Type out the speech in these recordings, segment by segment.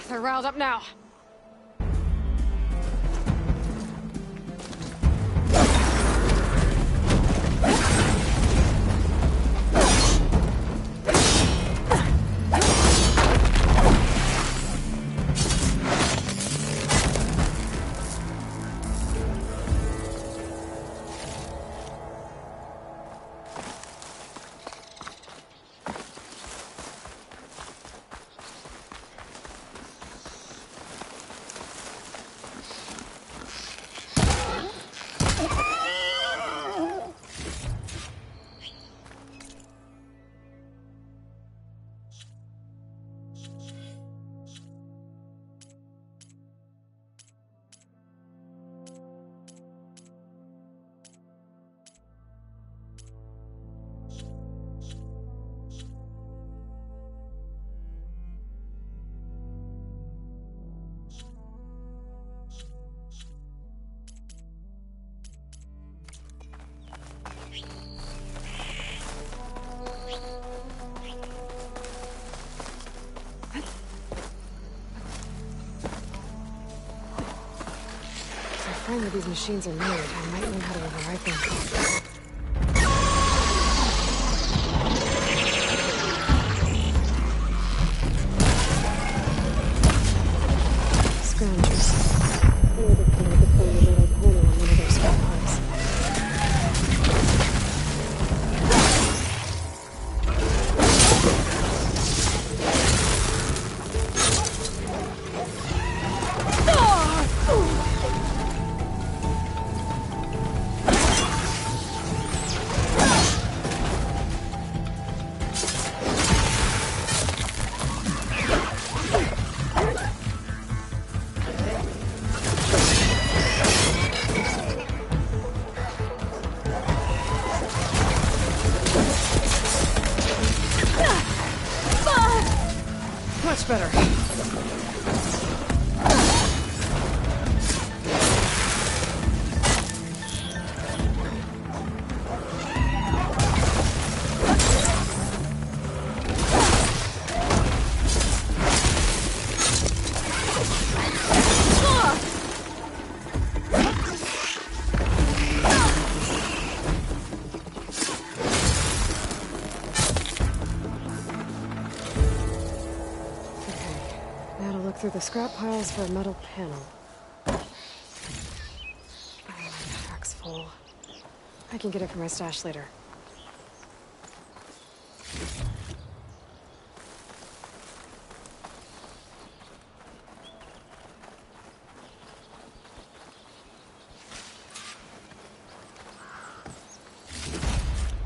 They're riled up now. Find where these machines are made, I might know how to override them. Scroungers. They would have been able to find a little corner on one of their spot piles. Much better. Through the scrap piles for a metal panel. Oh, my truck's full. I can get it from my stash later.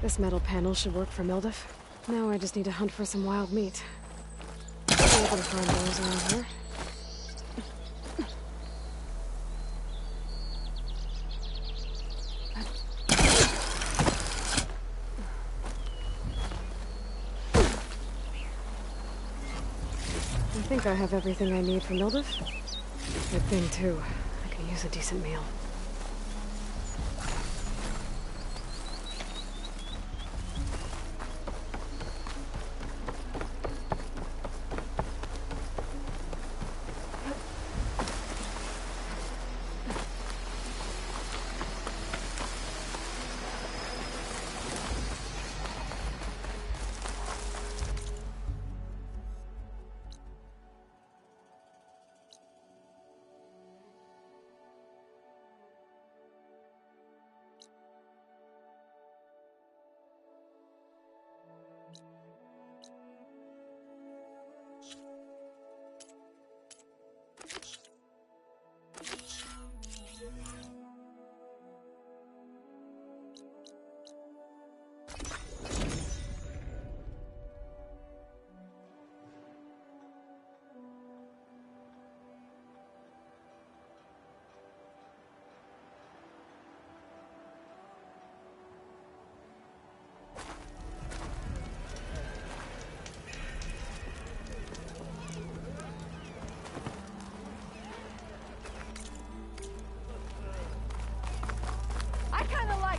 This metal panel should work for Mildif. Now I just need to hunt for some wild meat. I'll be able to find those around here. I think I have everything I need for Mildif. Good thing, too. I could use a decent meal.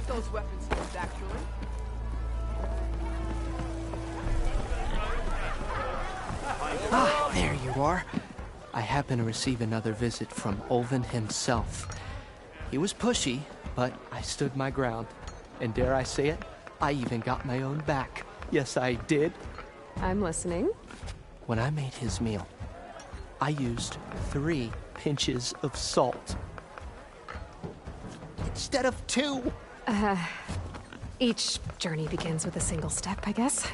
Those weapons skills, actually. Ah, there you are. I happened to receive another visit from Olvin himself. He was pushy, but I stood my ground. And dare I say it, I even got my own back. Yes, I did. I'm listening. When I made his meal, I used 3 pinches of salt. Instead of 2. Each journey begins with a single step, I guess.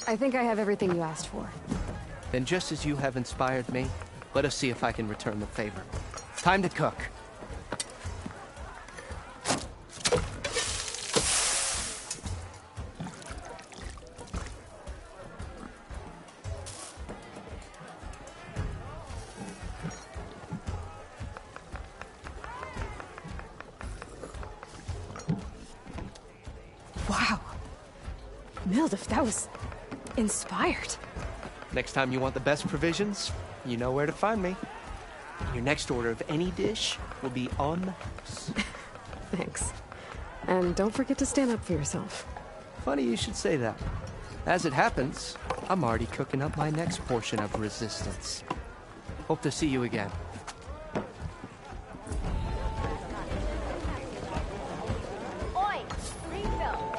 I think I have everything you asked for. Then just as you have inspired me, let us see if I can return the favor. Time to cook. Wow. Mildif, that was inspired. Next time you want the best provisions, you know where to find me. Your next order of any dish will be on the house. Thanks. And don't forget to stand up for yourself. Funny you should say that. As it happens, I'm already cooking up my next portion of resistance. Hope to see you again. Oi! Refill!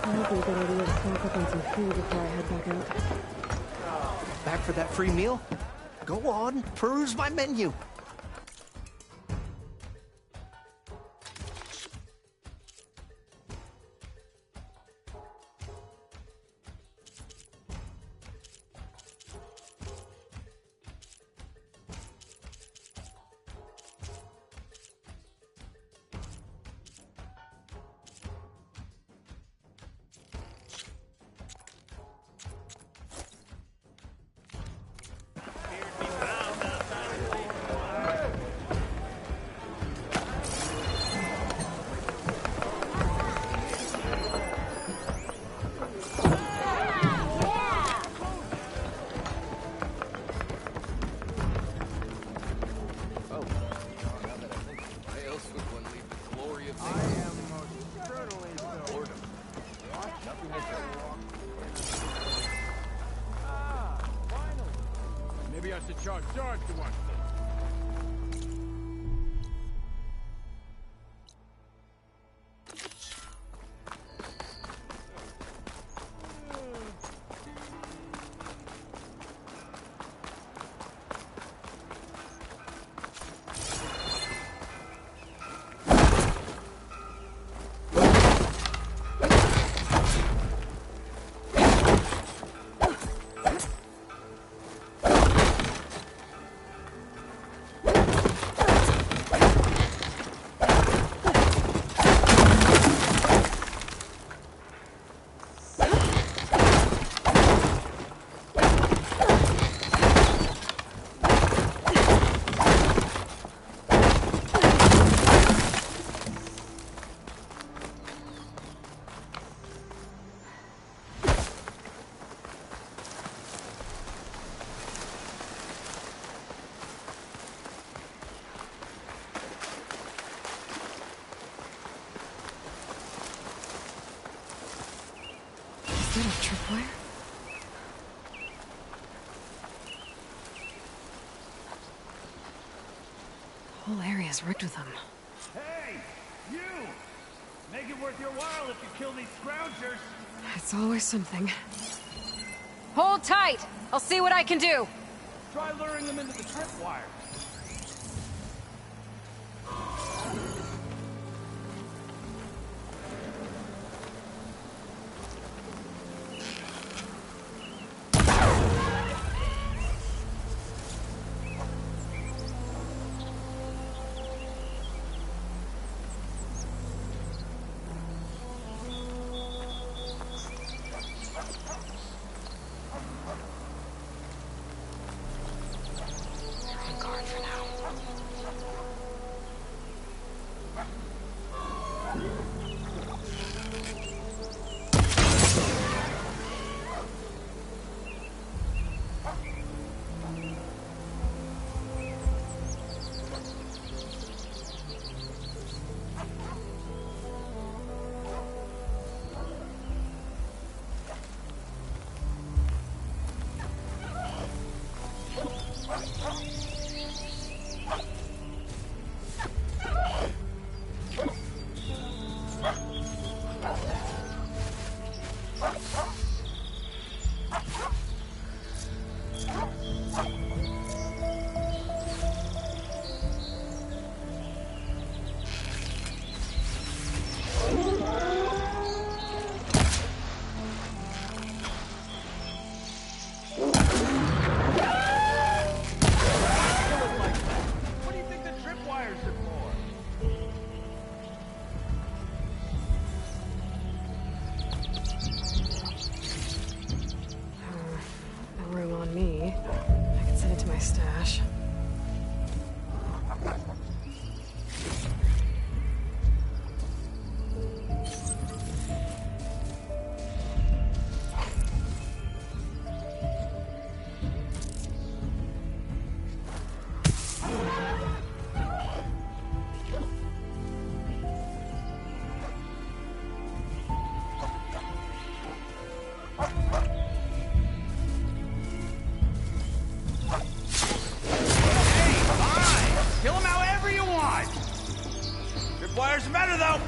Might be a good idea to stock up on some food before I head back out. Back for that free meal? Go on, peruse my menu. Maybe I should charge Sarge to watch this. Is that a tripwire? The whole area's rigged with them. Hey! You! Make it worth your while if you kill these scroungers! It's always something. Hold tight! I'll see what I can do! Try luring them into the tripwire. Stash. Wires better, though!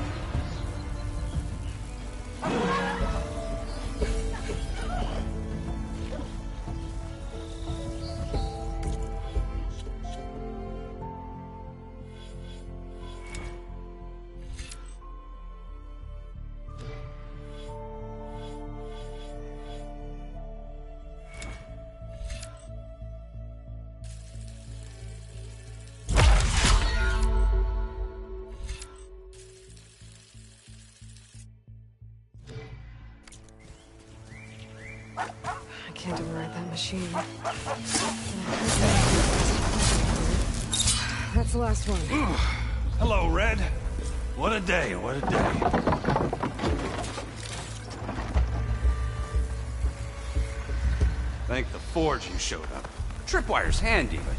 I can't override that machine. That's the last one. Hello, Red. What a day, what a day. Thank the Forge you showed up. Tripwire's handy, but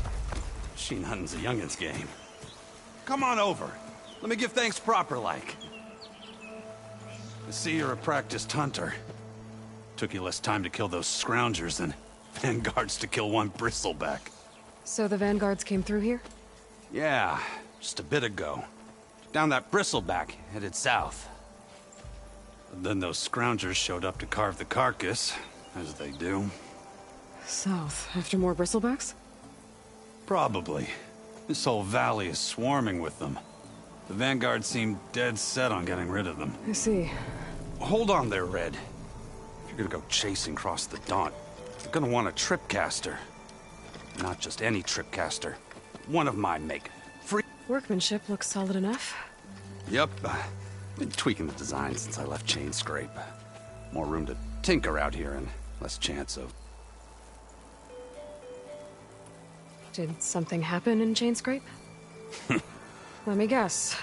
machine hunting's a youngin's game. Come on over. Let me give thanks proper-like. I see you're a practiced hunter. Took you less time to kill those scroungers than Vanguards to kill one bristleback. So the Vanguards came through here? Yeah, just a bit ago. Down that bristleback, headed south. But then those scroungers showed up to carve the carcass, as they do. South, after more bristlebacks? Probably. This whole valley is swarming with them. The Vanguard seemed dead set on getting rid of them. I see. Hold on there, Red. If you're gonna go chasing across the Daunt, you're gonna want a tripcaster. Not just any tripcaster. One of my make. Free. Workmanship looks solid enough. Yep. Been tweaking the design since I left Chain Scrape. More room to tinker out here and less chance of... Did something happen in Chain Scrape? Let me guess.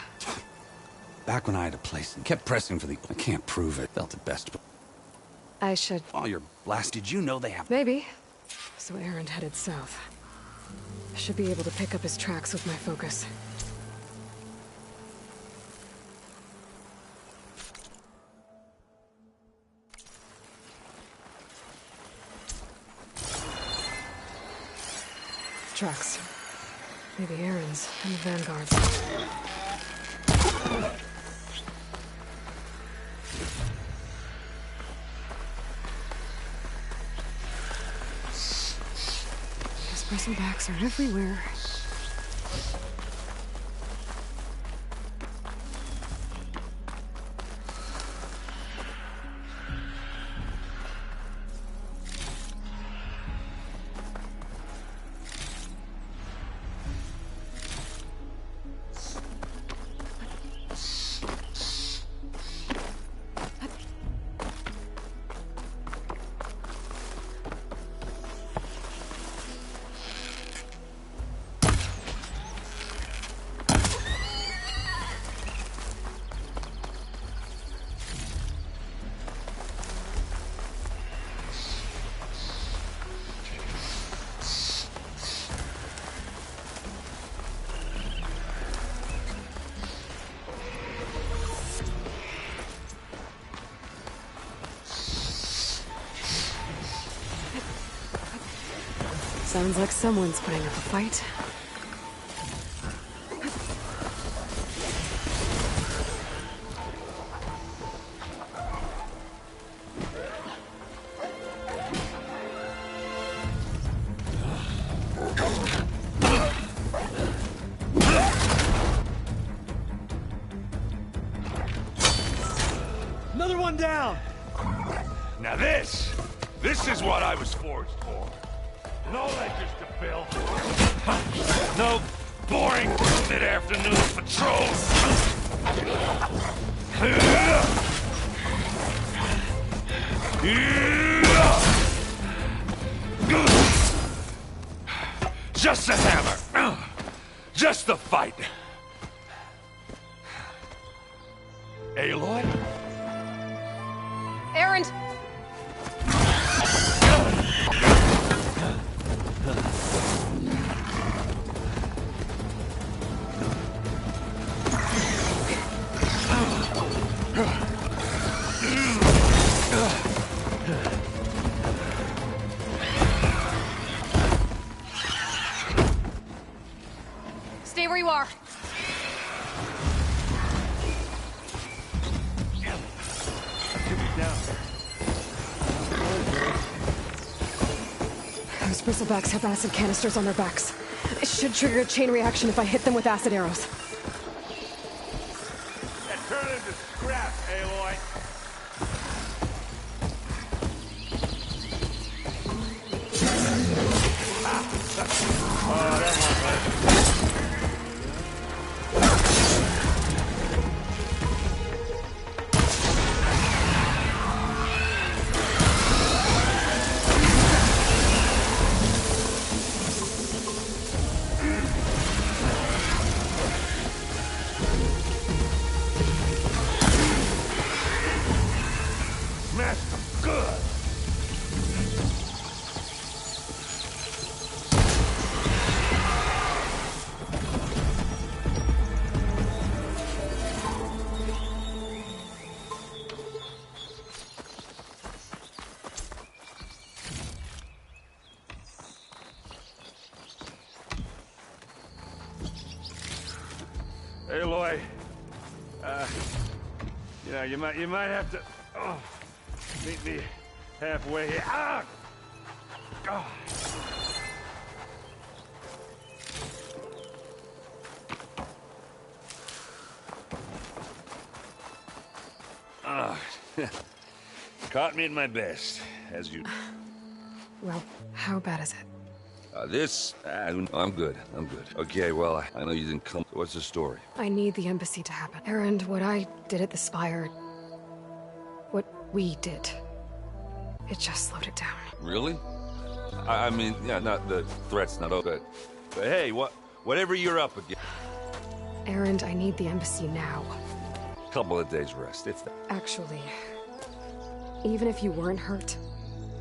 Back when I had a place and kept pressing for the... I can't prove it. Felt it best, but... I should... While you're blasted, you know they have... Maybe. So Erend headed south. I should be able to pick up his tracks with my focus. Tracks. Maybe Aaron's and the Vanguard's. These bristlebacks are everywhere. Sounds like someone's putting up a fight. Another one down! Now this is what I was forged for. No ledgers to fill. No boring mid-afternoon patrols. Just a hammer. Just a fight. Aloy? Erend! Stay where you are. Those bristlebacks have acid canisters on their backs. It should trigger a chain reaction if I hit them with acid arrows. That turned into scrap, Aloy. Smashed them good. Aloy, you might have to meet me halfway here. Ah! Oh. Caught me at my best, as you. Well, how bad is it? I'm good. Okay, well, I know you didn't come. What's the story? I need the embassy to happen. Erend, what I did at the Spire... what we did... it just slowed it down. Really? I mean, yeah, not the threat's not over. But hey, whatever you're up against. Erend, I need the embassy now. Couple of days rest, if that. Actually, even if you weren't hurt,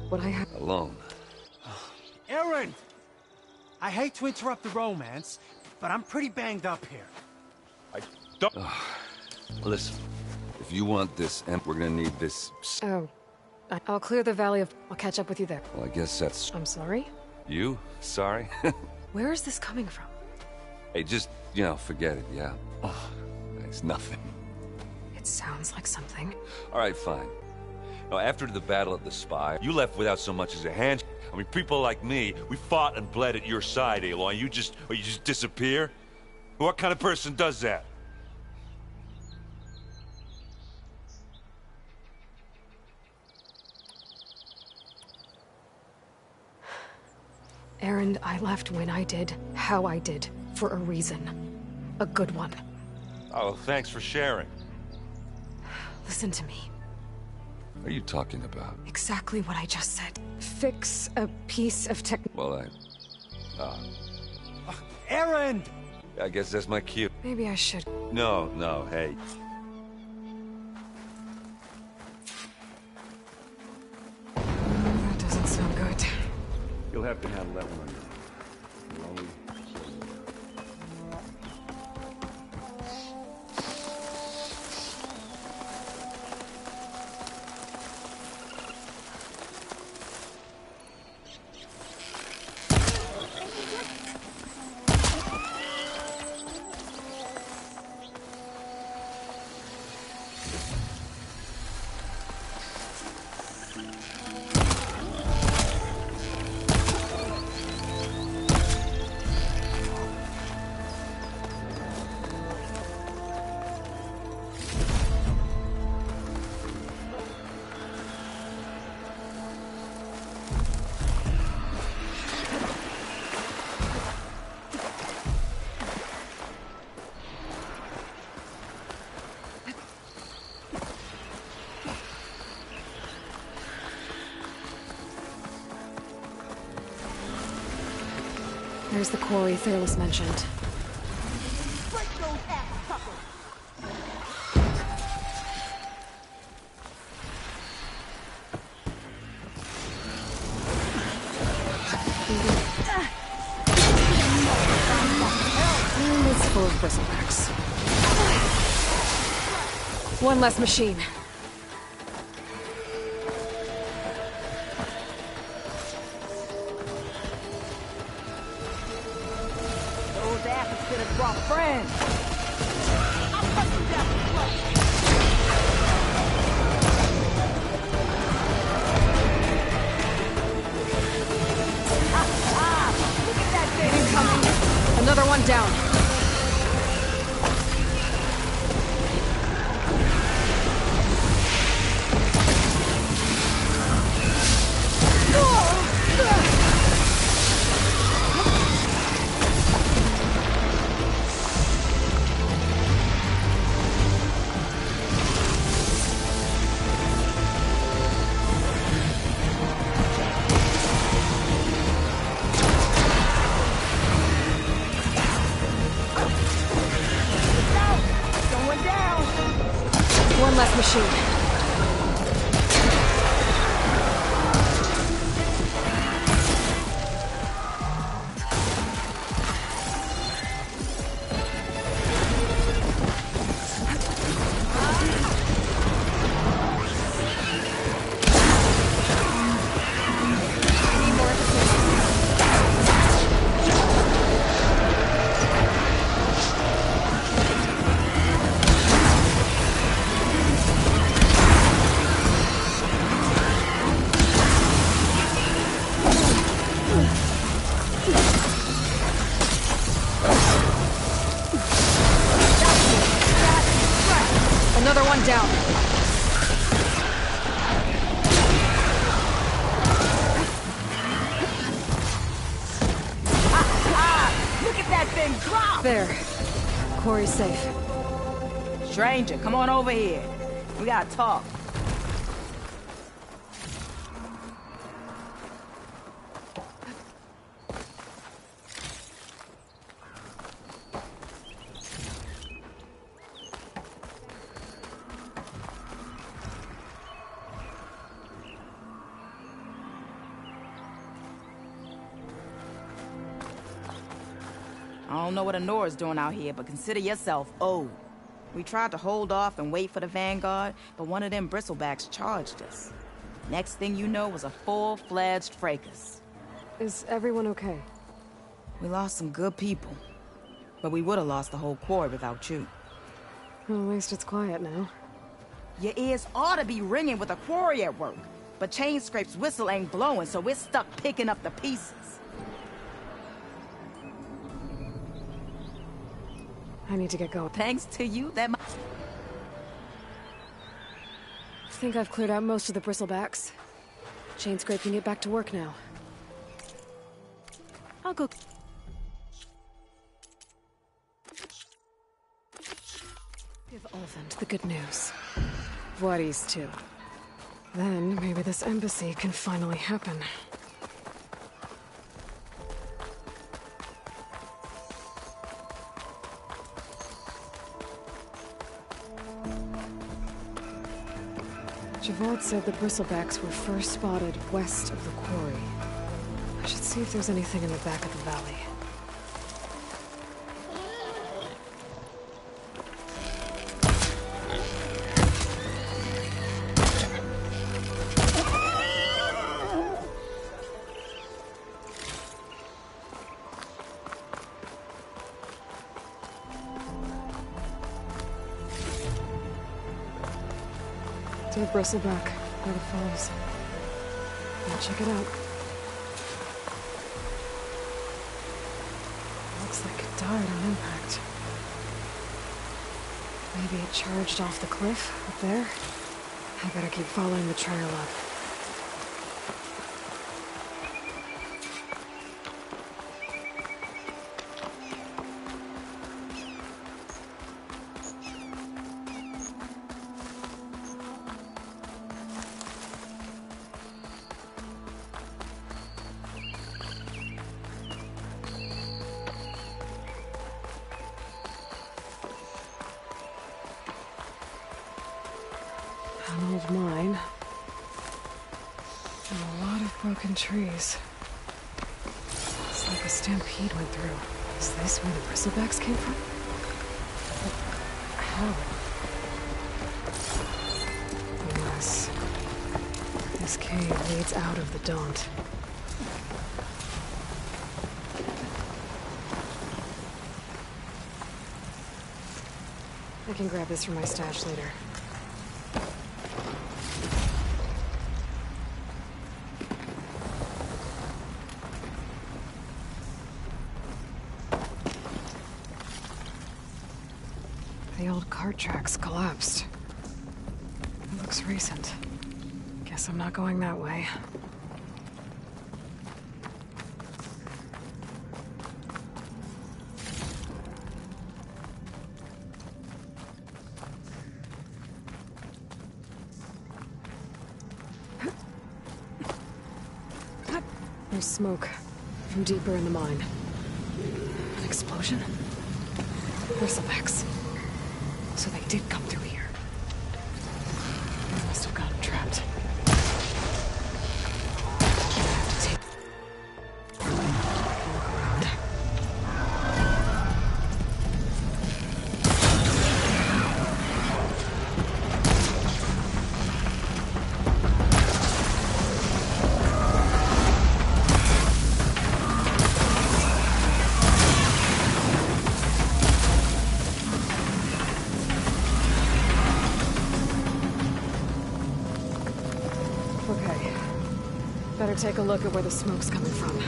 would I have... Alone. Erend! I hate to interrupt the romance, but I'm pretty banged up here. I don't... Listen, if you want this, and we're gonna need this... Oh. I'll clear the Valley of... I'll catch up with you there. Well, I guess that's... I'm sorry? You? Sorry? Where is this coming from? Hey, just, forget it, yeah? Oh, it's nothing. It sounds like something. All right, fine. Now, after the battle at the Spire, you left without so much as a hand. I mean, people like me, we fought and bled at your side, Aloy, and you just disappear? What kind of person does that? Erend, I left when I did, how I did, for a reason. A good one. Oh, thanks for sharing. Listen to me. What are you talking about? Exactly what I just said. Fix a piece of tech... Well, Erend! I guess that's my cue. Maybe I should... No, hey. That doesn't sound good. You'll have to handle that one on your own. There's the quarry Fearless mentioned. And it's full of bristlebacks. One less machine. Those asses could have brought friends. I'll cut you down the throat. Look at that thing. Incoming. Another one down. Someone down. One less machine. Another one down. Look at that thing drop. There. Quarry's safe. Stranger, come on over here. We gotta talk. I don't know what Anora's doing out here, but consider yourself owed. We tried to hold off and wait for the Vanguard, but one of them bristlebacks charged us. Next thing you know was a full-fledged fracas. Is everyone okay? We lost some good people. But we would have lost the whole quarry without you. Well, at least it's quiet now. Your ears ought to be ringing with a quarry at work. But Chainscrape's whistle ain't blowing, so we're stuck picking up the pieces. I need to get going. Thanks to you, that I think I've cleared out most of the bristlebacks. Chainscrape can get back to work now. I'll go... give Ulvund the good news. Voorhis too. Then maybe this embassy can finally happen. Javad said the bristlebacks were first spotted west of the quarry. I should see if there's anything in the back of the valley. To the bristleback, where the falls. I'll check it out. Looks like it died on impact. Maybe it charged off the cliff up there. I better keep following the trail up. An old mine. And a lot of broken trees. It's like a stampede went through. Is this where the bristlebacks came from? But how? Unless... this cave leads out of the Daunt. I can grab this from my stash later. The old cart tracks collapsed. It looks recent. Guess I'm not going that way. There's smoke from deeper in the mine. An explosion? Bristlebacks. So they did come through here. They must have gotten trapped. I have to take... look around. Okay. Better take a look at where the smoke's coming from.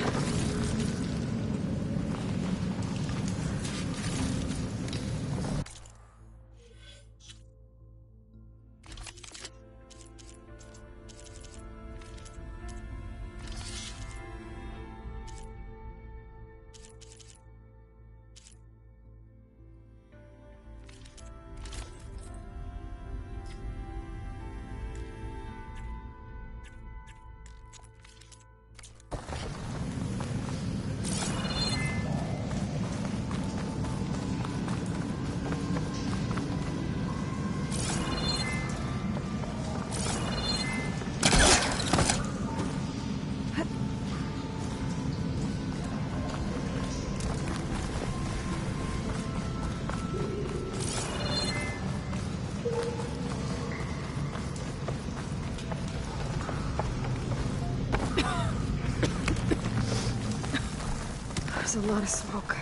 There's a lot of smoke.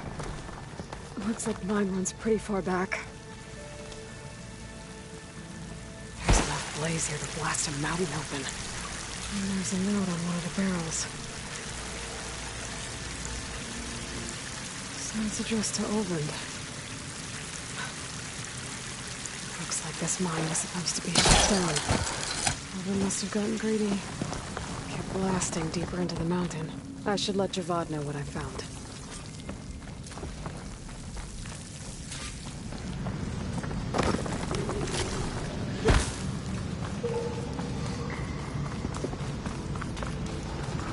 Looks like the mine runs pretty far back. There's enough blaze here to blast a mountain open. And there's a note on one of the barrels. Sounds addressed to Olvend. Looks like this mine was supposed to be shut down. Olvend must have gotten greedy. Kept blasting deeper into the mountain. I should let Javad know what I found.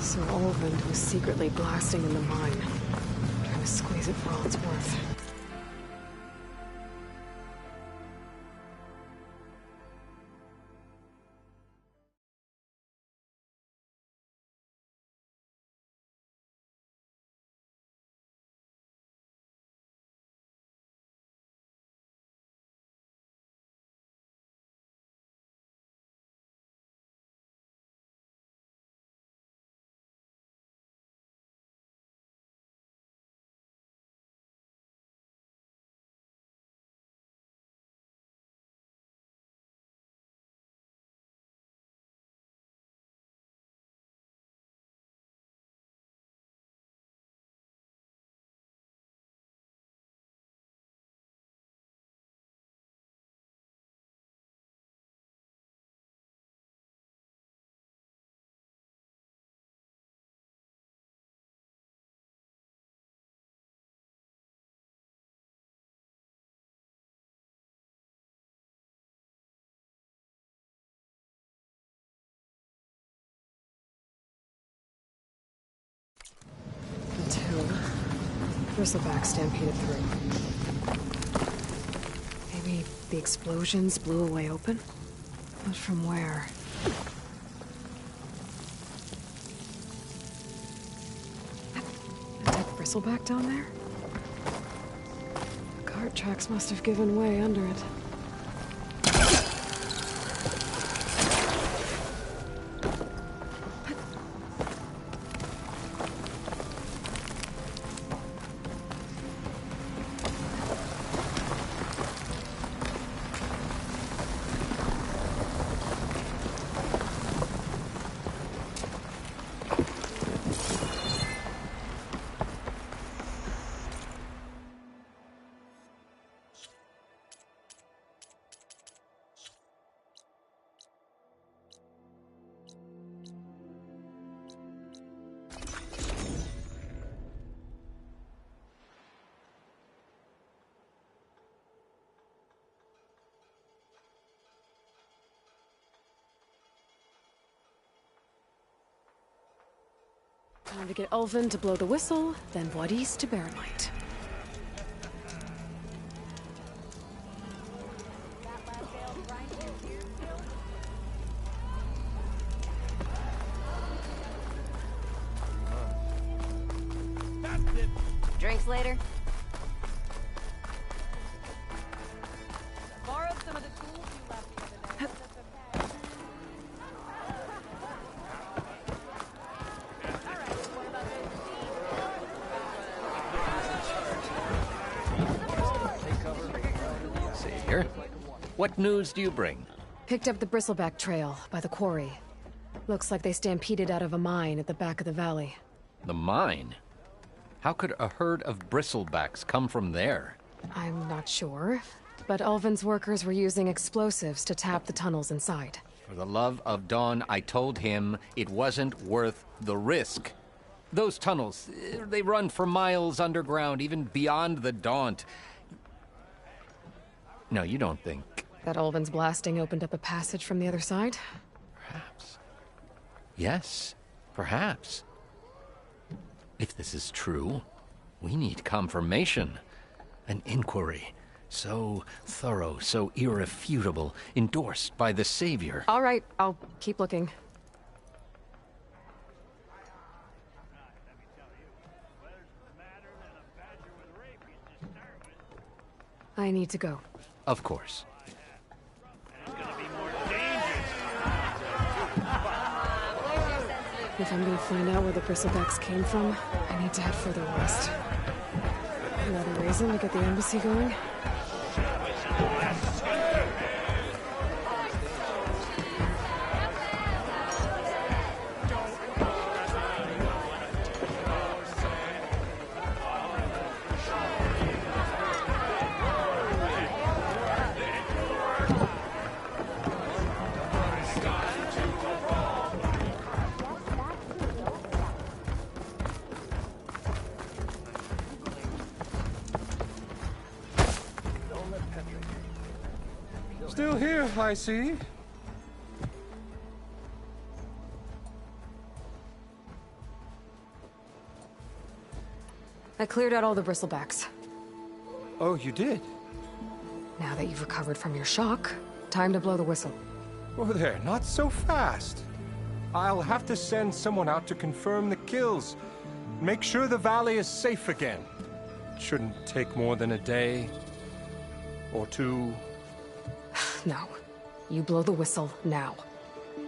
So Olvend was secretly blasting in the mine, trying to squeeze it for all it's worth. Bristleback stampeded through. Maybe the explosions blew a way open? But from where? A dead bristleback down there? The cart tracks must have given way under it. Time to get Olvend to blow the whistle, then Wadis to Barrelite. Drinks later? Borrowed some of the tools you left the other day. Savior, what news do you bring? Picked up the Bristleback trail by the quarry. Looks like they stampeded out of a mine at the back of the valley. The mine? How could a herd of bristlebacks come from there? I'm not sure, but Olvend's workers were using explosives to tap the tunnels inside. For the love of Dawn, I told him it wasn't worth the risk. Those tunnels, they run for miles underground, even beyond the Daunt. No, you don't think... That Olvend's blasting opened up a passage from the other side? Perhaps. Yes, perhaps. If this is true, we need confirmation. An inquiry. So thorough, so irrefutable, endorsed by the Savior. All right, I'll keep looking. I need to go. Of course. If I'm gonna find out where the bristlebacks came from, I need to head further west. Another reason to get the embassy going? Still here, I see. I cleared out all the bristlebacks. Oh, you did? Now that you've recovered from your shock, time to blow the whistle. Oh, there, not so fast. I'll have to send someone out to confirm the kills. Make sure the valley is safe again. It shouldn't take more than a day. Or two. No. You blow the whistle now.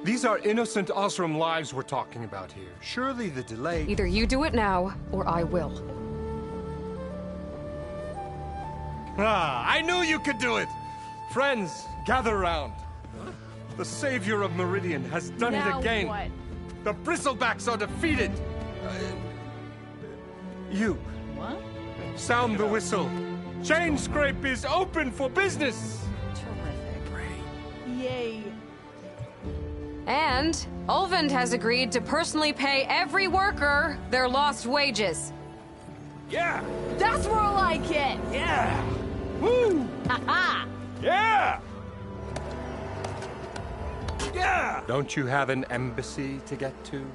These are innocent Osram lives we're talking about here. Surely the delay... Either you do it now, or I will. Ah, I knew you could do it! Friends, gather round. The savior of Meridian has done it again. What? The bristlebacks are defeated. You. What? Sound the whistle. Chainscrape is open for business. Terrific. Yay. And Ulvund has agreed to personally pay every worker their lost wages. Yeah! That's more like it! Yeah! Woo! Ha-ha! Yeah! Yeah! Don't you have an embassy to get to?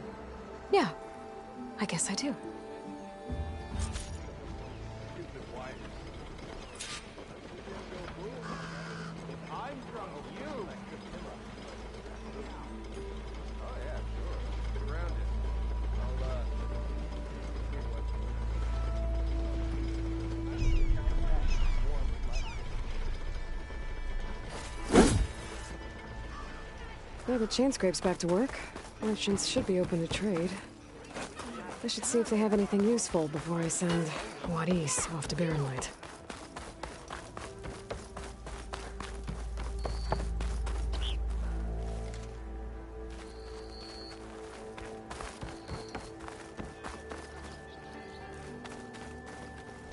Yeah, I guess I do. Yeah, the Chainscrape's back to work. Merchants should be open to trade. I should see if they have anything useful before I send Wadis off to Barren Light.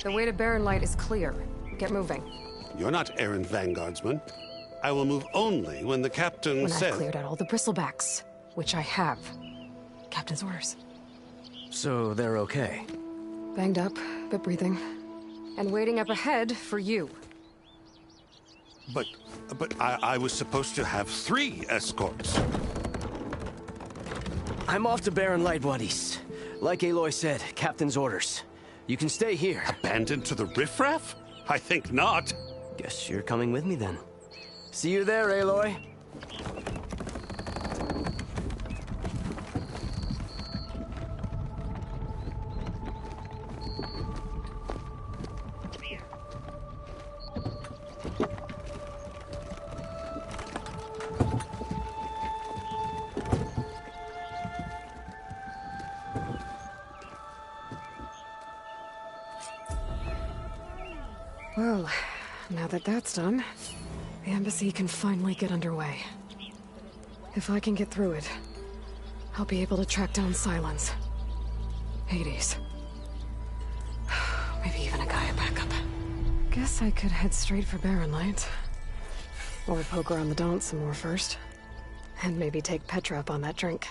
The way to Barren Light is clear. Get moving. You're not errand vanguardsman. I will move only when the captain When says... I've cleared out all the bristlebacks, which I have. Captain's orders. So they're okay? Banged up, but breathing. And waiting up ahead for you. But I was supposed to have 3 escorts. I'm off to Barren Light, Wadis. Like Aloy said, Captain's orders. You can stay here. Abandoned to the riffraff? I think not. Guess you're coming with me then. See you there, Aloy. Well, now that that's done, the embassy can finally get underway. If I can get through it, I'll be able to track down Silence. Hades. Maybe even a Gaia backup. Guess I could head straight for Barren Light. Or poke around the Daunt some more first. And maybe take Petra up on that drink.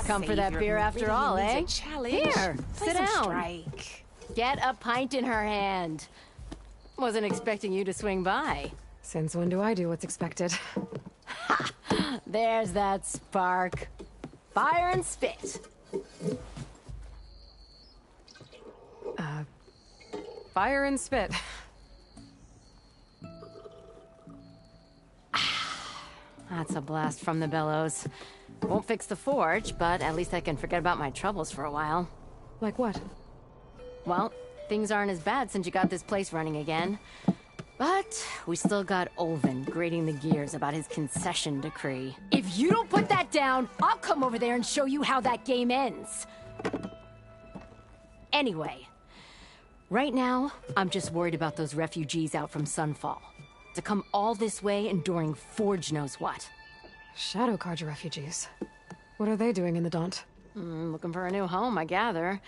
Come for that beer after all, eh? Here, sit down. Strike. Get a pint in her hand. Wasn't expecting you to swing by. Since when do I do what's expected? Ha! There's that spark. Fire and spit. Fire and spit. That's a blast from the bellows. Won't fix the forge, but at least I can forget about my troubles for a while. Like what? Well, things aren't as bad since you got this place running again. But we still got Olvin grating the gears about his concession decree. If you don't put that down, I'll come over there and show you how that game ends. Anyway, right now, I'm just worried about those refugees out from Sunfall. To come all this way enduring Forge knows what. Shadow Carja refugees. What are they doing in the Daunt? Looking for a new home, I gather.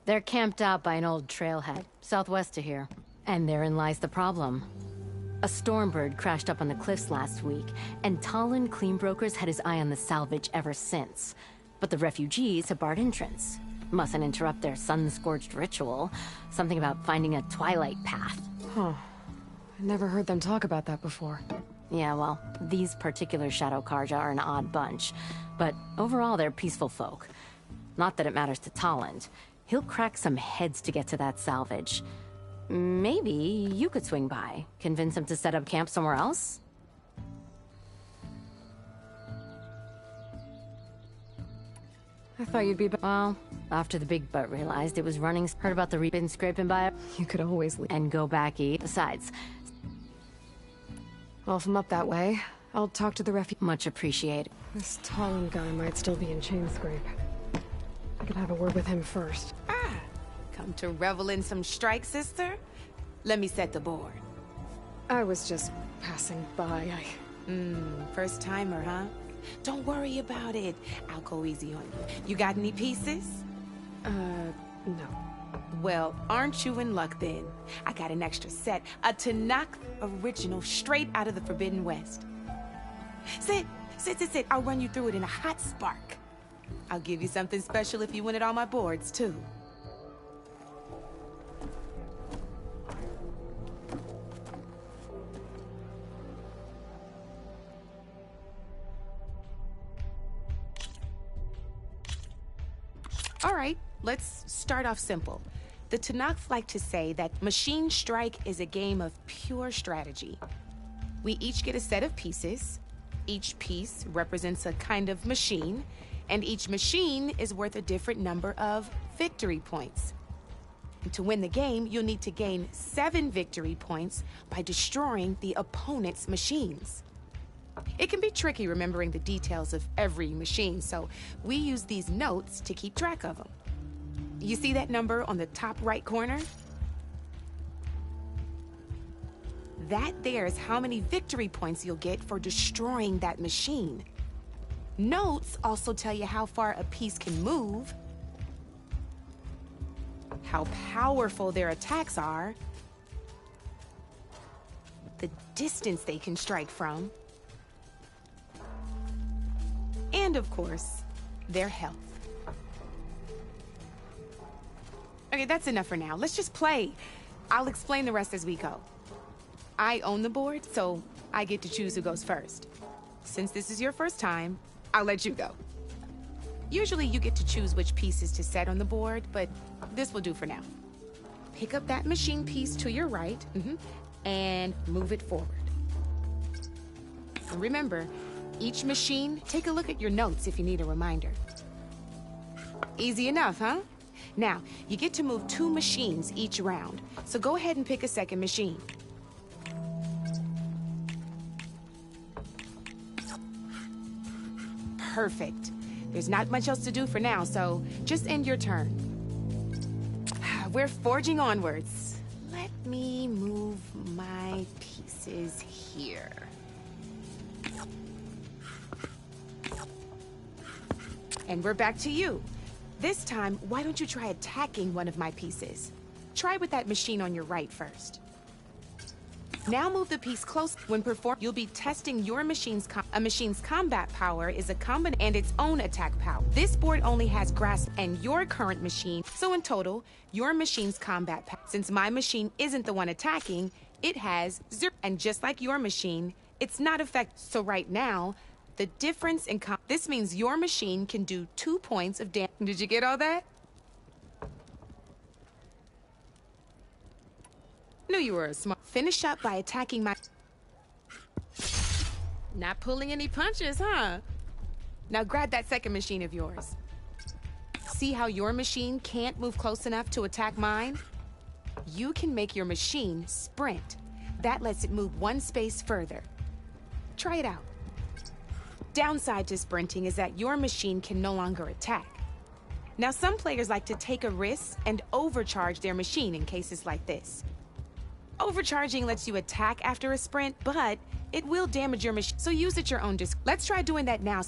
They're camped out by an old trailhead, southwest of here. And therein lies the problem. A Stormbird crashed up on the cliffs last week, and Talon Cleanbrokers had his eye on the salvage ever since. But the refugees have barred entrance. Mustn't interrupt their sun-scorched ritual. Something about finding a twilight path. Huh. I never heard them talk about that before. Yeah, well, these particular Shadow Carja are an odd bunch. But overall, they're peaceful folk. Not that it matters to Talon. He'll crack some heads to get to that salvage. Maybe you could swing by, convince him to set up camp somewhere else? I thought you'd be well, after the big butt realized it was running, heard about the been scraping by. You could always leave. And go back eat. Besides, well, if I'm up that way, I'll talk to the Much appreciated. This Talon guy might still be in Chainscrape. I could have a word with him first. Come to revel in some strike, sister? Let me set the board. I was just passing by. First timer, huh? Don't worry about it. I'll go easy on you. You got any pieces? No. Well, aren't you in luck then? I got an extra set, a Tanakh original straight out of the Forbidden West. Sit. I'll run you through it in a hot spark. I'll give you something special if you win it on my boards, too. All right, let's start off simple. The Tanakh like to say that Machine Strike is a game of pure strategy. We each get a set of pieces. Each piece represents a kind of machine, and each machine is worth a different number of victory points. And to win the game, you'll need to gain 7 victory points by destroying the opponent's machines. It can be tricky remembering the details of every machine, so we use these notes to keep track of them. You see that number on the top right corner? That there is how many victory points you'll get for destroying that machine. Notes also tell you how far a piece can move, how powerful their attacks are, the distance they can strike from, and of course, their health. Okay, that's enough for now. Let's just play. I'll explain the rest as we go. I own the board, so I get to choose who goes first. Since this is your first time, I'll let you go. Usually you get to choose which pieces to set on the board, but this will do for now. Pick up that machine piece to your right, and move it forward. And remember, each machine, take a look at your notes if you need a reminder. Easy enough, huh? Now, you get to move 2 machines each round, so go ahead and pick a second machine. Perfect. There's not much else to do for now, so just end your turn. We're forging onwards. Let me move my pieces here. And we're back to you. This time, why don't you try attacking one of my pieces? Try with that machine on your right first. Now move the piece close. When performed, you'll be testing your machine's a machine's combat power is a combination and its own attack power. This board only has grasp and your current machine. So in total, your machine's combat power. Since my machine isn't the one attacking, it has 0. And just like your machine, it's not affected. So right now, the difference in this means your machine can do 2 points of damage. Did you get all that? Knew you were a smart. Finish up by attacking my... Not pulling any punches, huh? Now grab that second machine of yours. See how your machine can't move close enough to attack mine? You can make your machine sprint. That lets it move 1 space further. Try it out. Downside to sprinting is that your machine can no longer attack. Now some players like to take a risk and overcharge their machine in cases like this. Overcharging lets you attack after a sprint, but it will damage your machine, so use at your own risk. Let's try doing that now.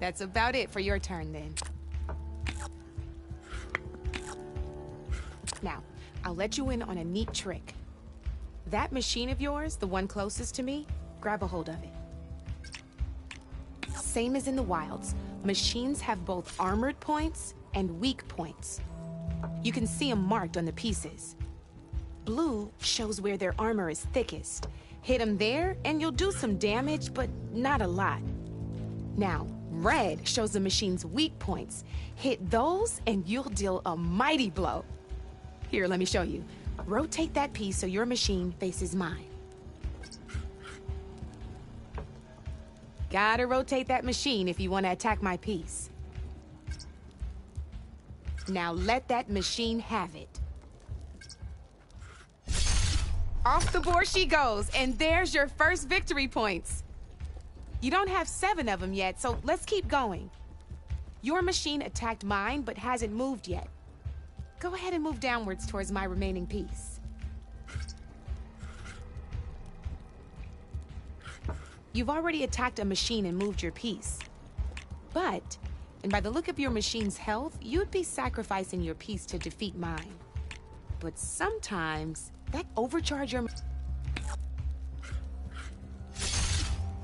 That's about it for your turn, then. Now, I'll let you in on a neat trick. That machine of yours, the one closest to me, grab a hold of it. Same as in the wilds, machines have both armored points and weak points. You can see them marked on the pieces. Blue shows where their armor is thickest. Hit them there, and you'll do some damage, but not a lot. Now, red shows the machine's weak points. Hit those, and you'll deal a mighty blow. Here, let me show you. Rotate that piece so your machine faces mine. Gotta rotate that machine if you want to attack my piece. Now let that machine have it. Off the board she goes, and there's your first victory points. You don't have 7 of them yet, so let's keep going. Your machine attacked mine, but hasn't moved yet. Go ahead and move downwards towards my remaining piece. You've already attacked a machine and moved your piece. But, and by the look of your machine's health, you'd be sacrificing your piece to defeat mine. But sometimes, that overcharge your...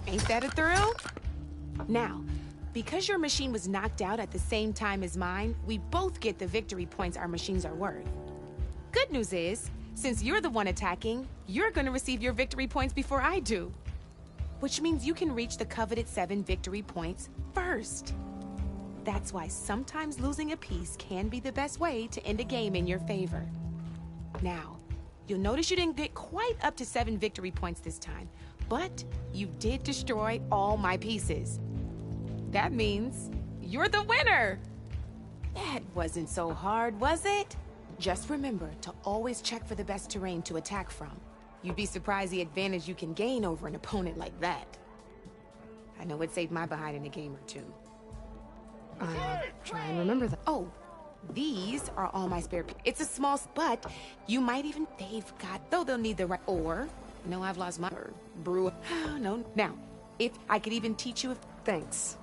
Ain't that a thrill? Now, because your machine was knocked out at the same time as mine, we both get the victory points our machines are worth. Good news is, since you're the one attacking, you're gonna receive your victory points before I do. Which means you can reach the coveted 7 victory points first. That's why sometimes losing a piece can be the best way to end a game in your favor. Now, you'll notice you didn't get quite up to 7 victory points this time, but you did destroy all my pieces. That means you're the winner! That wasn't so hard, was it? Just remember to always check for the best terrain to attack from. You'd be surprised the advantage you can gain over an opponent like that. I know it saved my behind in a game or two. I'll try and remember that. Oh, these are all my spare It's a small, but you might even... They've got... Though they'll need the right... Or... No, I've lost my... Brew... No. Now, if I could even teach you if... Thanks.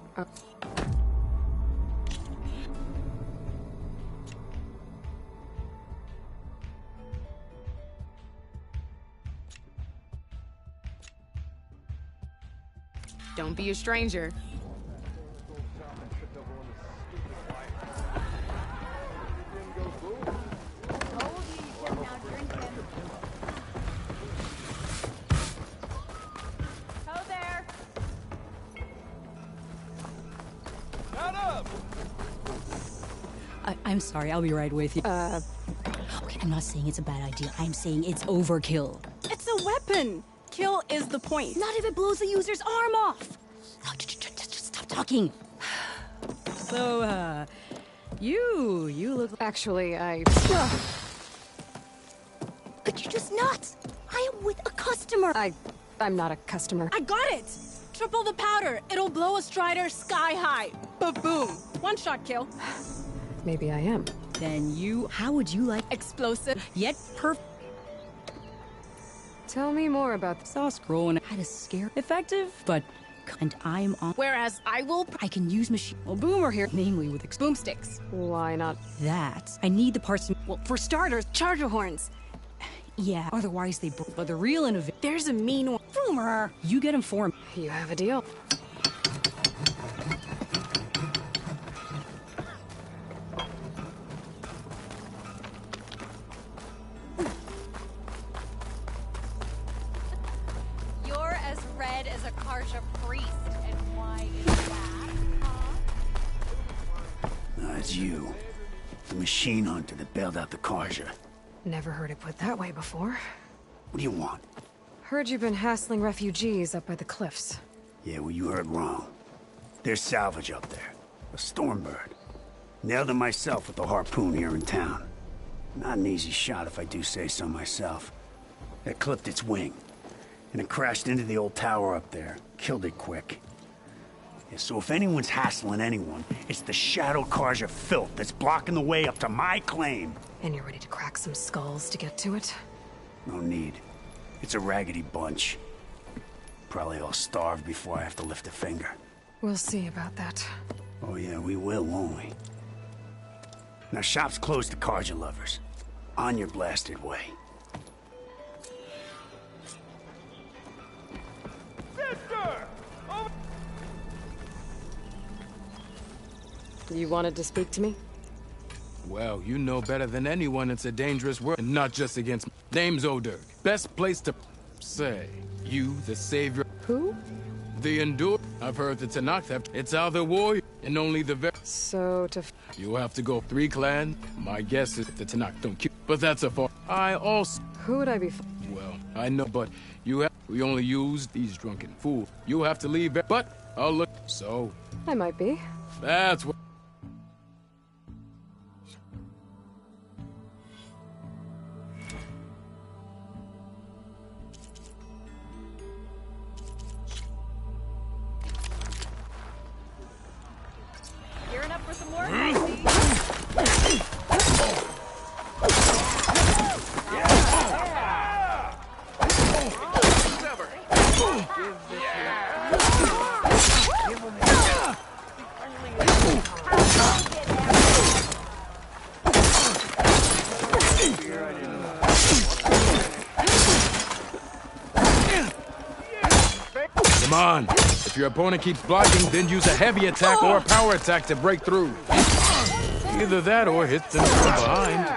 Don't be a stranger. I'm sorry, I'll be right with you. Okay, I'm not saying it's a bad idea. I'm saying it's overkill. It's a weapon! Kill is the point. Not if it blows the user's arm off! No, just stop talking. So, you look... Actually, Could you just not? I am with a customer! I'm not a customer. I got it! Triple the powder. It'll blow a Strider sky high. Ba-boom. One-shot kill. Maybe I am. Then how would you like... Explosive. Yet perfect... Tell me more about the sauce scrolling. Had a scare. Effective, but And I'm on. Whereas I can use machine. Well, Boomer here, mainly with boomsticks. Why not? That. I need the parts. Well, for starters, charger horns. Yeah, otherwise they broke. But the real innovation. There's a mean one. Boomer! You get him for him. You have a deal. You're as red as a Karja priest, and why is that, huh? It's you. The machine hunter that bailed out the Karja. Never heard it put that way before. What do you want? Heard you've been hassling refugees up by the cliffs. Yeah, well, you heard wrong. There's salvage up there. A Stormbird. Nailed it myself with the harpoon here in town. Not an easy shot if I do say so myself. It clipped its wing. And it crashed into the old tower up there. Killed it quick. Yeah, so if anyone's hassling anyone, it's the Shadow Karja filth that's blocking the way up to my claim. And you're ready to crack some skulls to get to it? No need. It's a raggedy bunch. Probably all starved before I have to lift a finger. We'll see about that. Oh yeah, we will, won't we? Now shop's closed to Karja lovers. On your blasted way. You wanted to speak to me? Well, you know better than anyone it's a dangerous world, and not just against me. Name's Odur. Best place to say. You, the savior. Who? The Endure. I've heard the Tanakh theft. It's other warrior, and only the very. So to. You'll have to go 3 clans. My guess is the Tanakh don't kill. But that's a far. I also. Who would I be? Well, I know, but you have. We only use these drunken fools. You have to leave. But I'll look. So. I might be. That's what. Gearing up for some more Come on. If your opponent keeps blocking, then use a heavy attack or a power attack to break through. Either that or hit them from behind.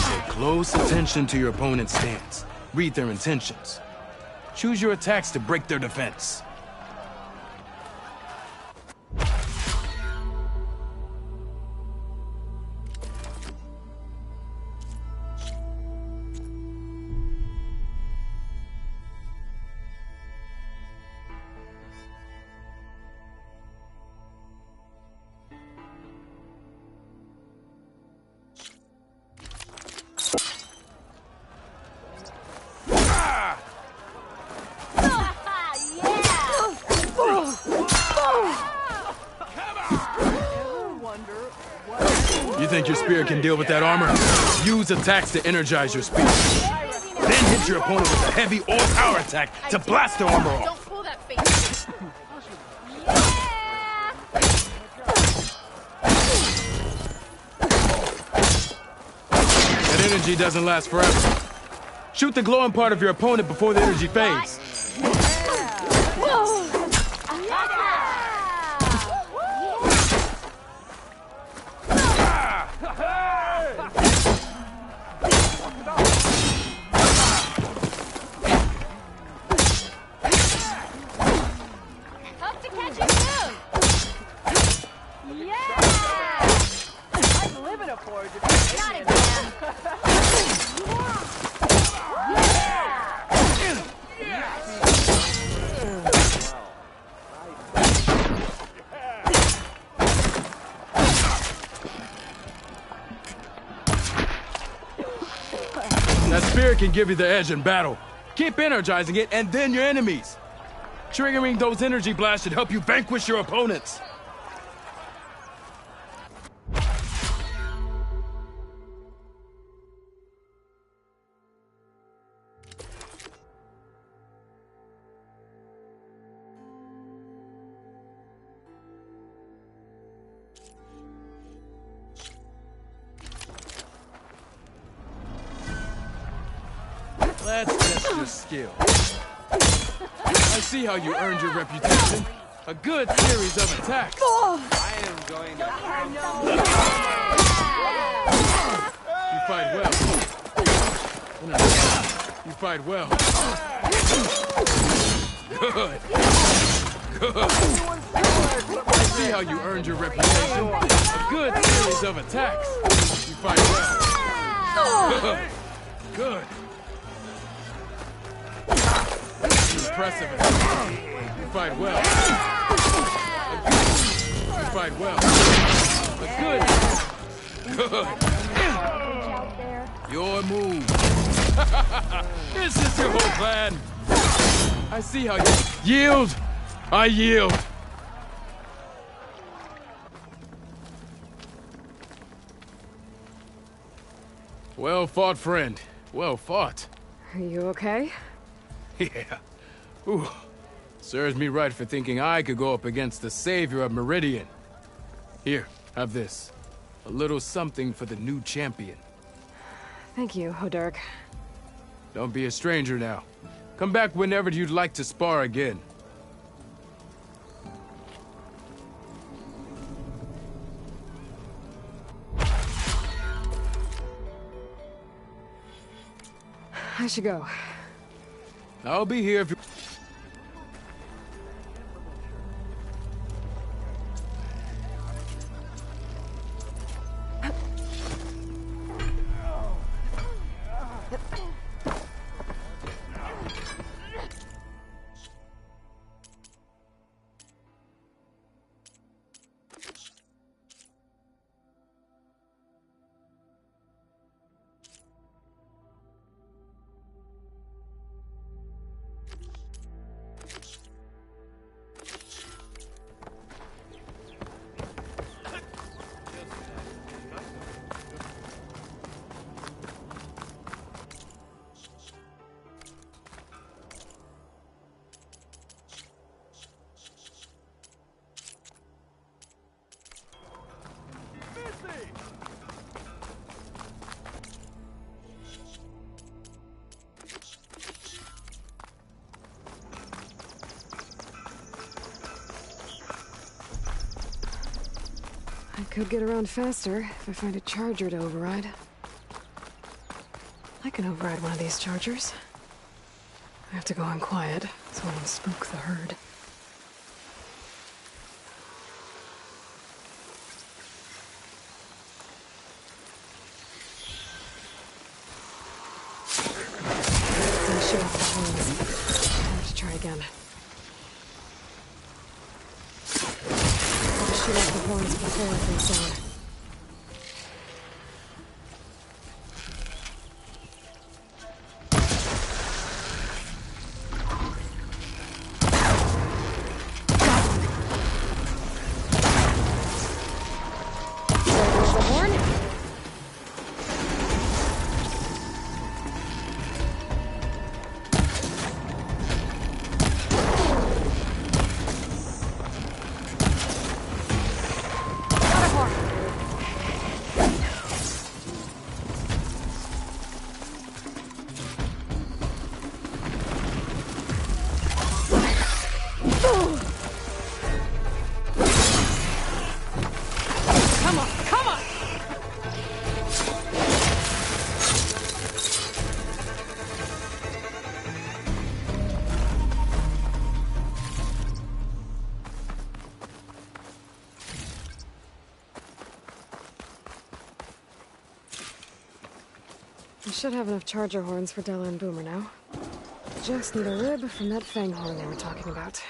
Pay close attention to your opponent's stance. Read their intentions. Choose your attacks to break their defense. You think your spear can deal with that armor? Use attacks to energize your spear. Then hit your opponent with a heavy or power attack to blast the armor off. Don't pull that face. That energy doesn't last forever. Shoot the glowing part of your opponent before the energy fades. Hope to catch you soon. Yeah! I'm living a forge. Not again. That spear can give you the edge in battle. Keep energizing it, and then your enemies. Triggering those energy blasts should help you vanquish your opponents. Let's test your skill. I see how you earned your reputation. A good series of attacks. I am going to... You fight well. You fight well. Good. Good. I see how you earned your reputation. A good series of attacks. You fight well. Good. Good. Impressive. You fight well. You fight well. Good. Your move. This is your whole plan. I see how you yield. I yield. Well fought, friend. Well fought. Are you okay? Yeah. Ooh. Serves me right for thinking I could go up against the savior of Meridian. Here, have this. A little something for the new champion. Thank you, Hodurk. Don't be a stranger now. Come back whenever you'd like to spar again. I should go. I'll be here if you... I could get around faster if I find a charger to override. I can override one of these chargers. I have to go in quiet, so I don't spook the herd. Didn't show up the horns. I have to try again. Shoot off the horns before it goes down. There's the horn. Come on, come on! I should have enough charger horns for Della and Boomer now. Just need a rib from that fang horn they were talking about.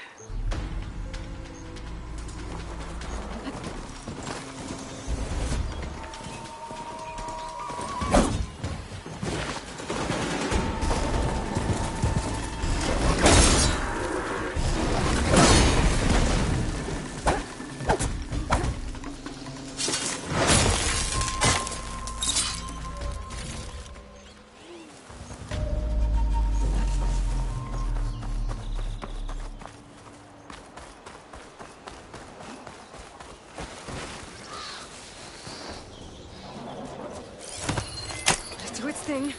Do its thing.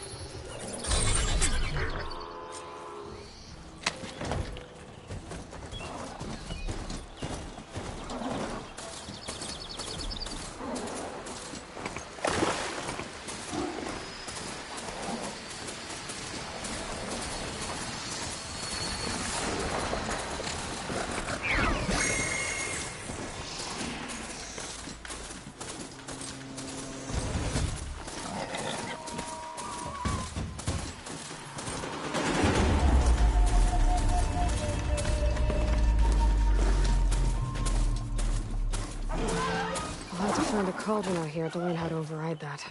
find a cauldron out here to learn how to override that.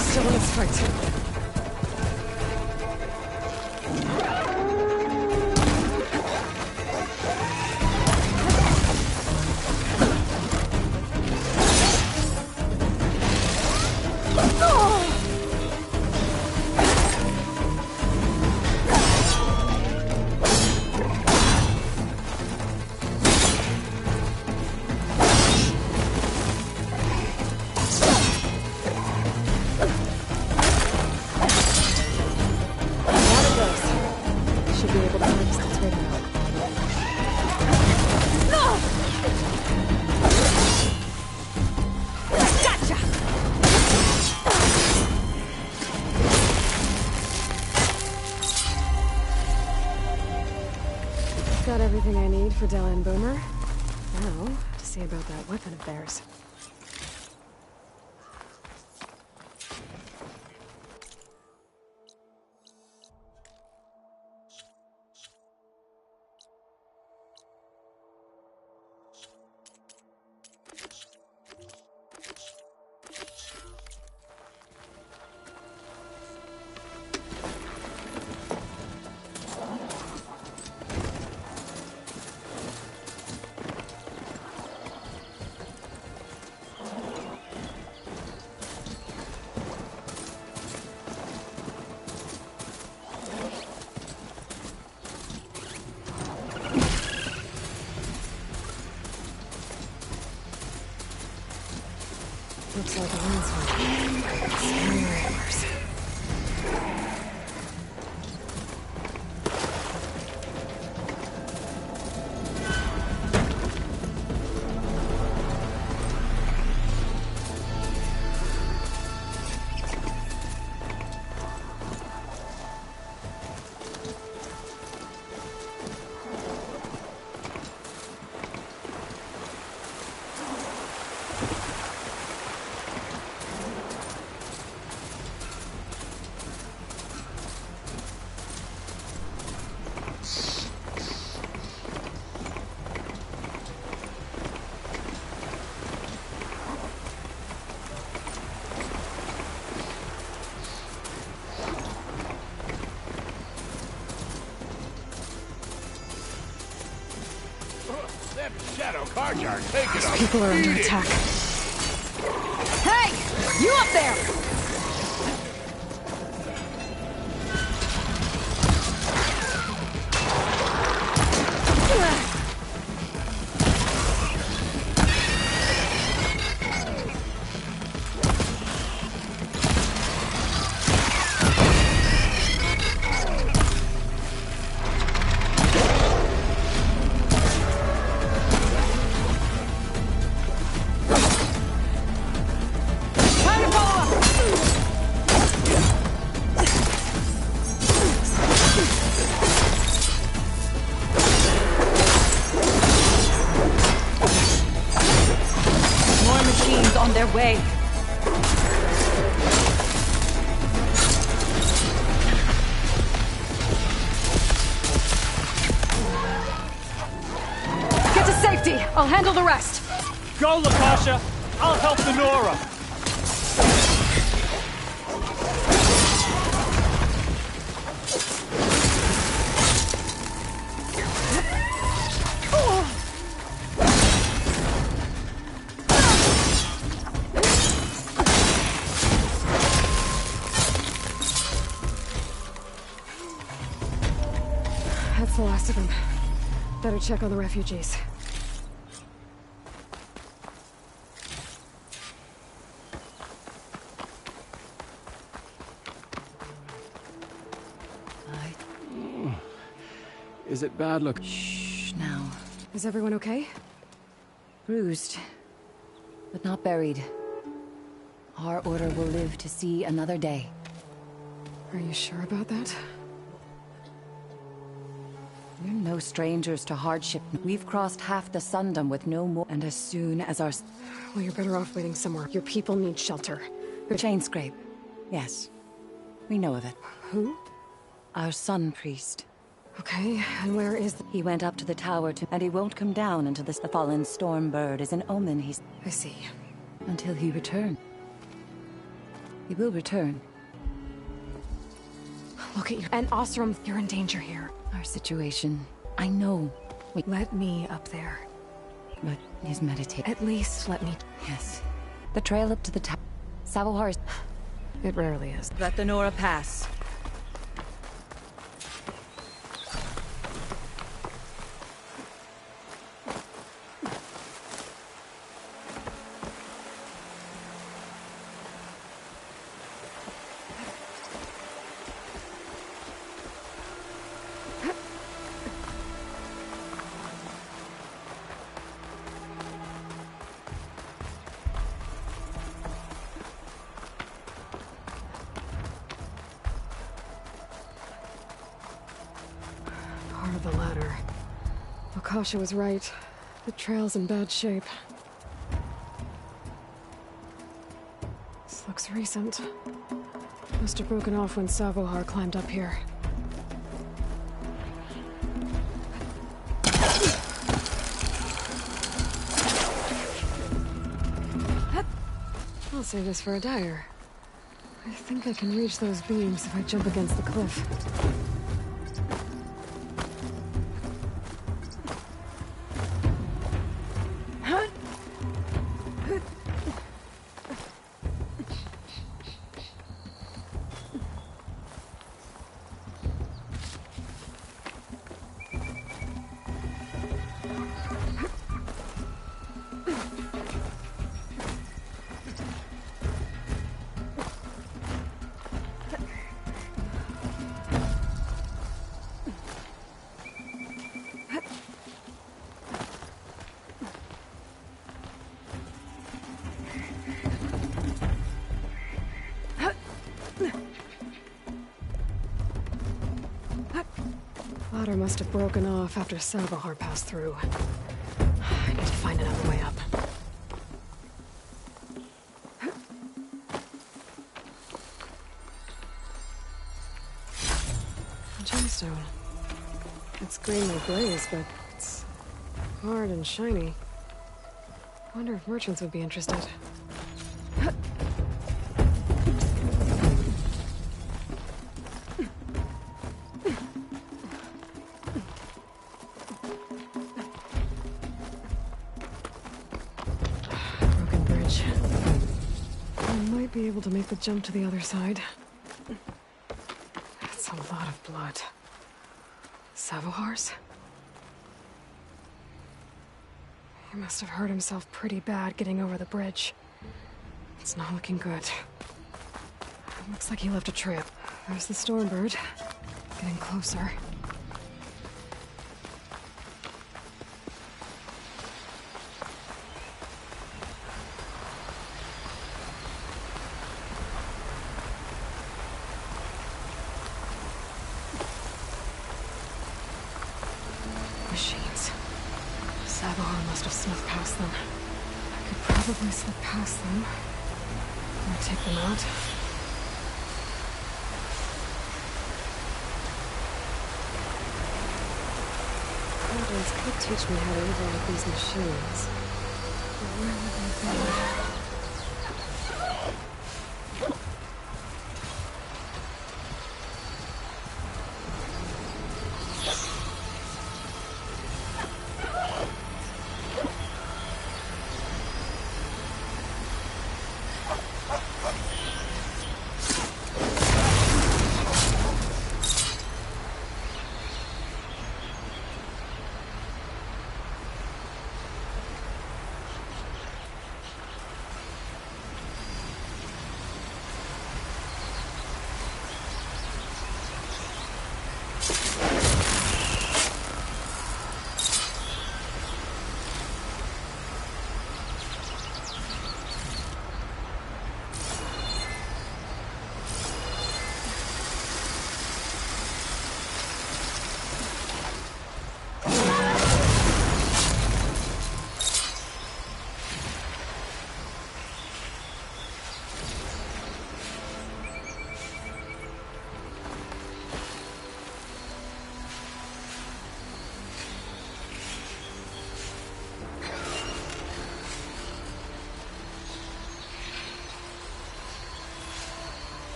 Still in its fight. Got everything I need for Della and Boomer. Now, to see about that weapon of theirs. Looks like a landscape. Scary ramblers. Shadow Carjar, take it up. People are under attack. Hey! You up there! On their way. Get to safety. I'll handle the rest. Go, Lakasha. I'll help the Nora. That's the last of them. Better check on the refugees. Is it bad? Look. Shh, now. Is everyone okay? Bruised, but not buried. Our order will live to see another day. Are you sure about that? We're no strangers to hardship. We've crossed half the Sundom with no more. And as soon as our... Well, you're better off waiting somewhere. Your people need shelter. Chain scrape. Yes. We know of it. Who? Our sun priest. Okay, and where is He went up to the tower and he won't come down until the fallen storm bird is an omen. I see. Until he returns. He will return. Look at you. And Osram, you're in danger here. Our situation. I know. Let me up there. But he's meditating. At least let me... Yes. The trail up to the tower. Savohar. It rarely is. Let the Nora pass. Part of the ladder. Akasha was right. The trail's in bad shape. This looks recent. Must have broken off when Savohar climbed up here. I'll save this for a dagger. I think I can reach those beams if I jump against the cliff. Ladder must have broken off after Savohar passed through. I need to find another way up. A gemstone. It's greenly glazed, but it's hard and shiny. I wonder if merchants would be interested. Be able to make the jump to the other side. That's a lot of blood. Savohar's? He must have hurt himself pretty bad getting over the bridge. It's not looking good. Looks like he left a trail. There's the Stormbird. Getting closer. Machines. Savohar must have snuck past them. I could probably slip past them. Or take them out. Paladins could teach me how to override these machines. But where would they be?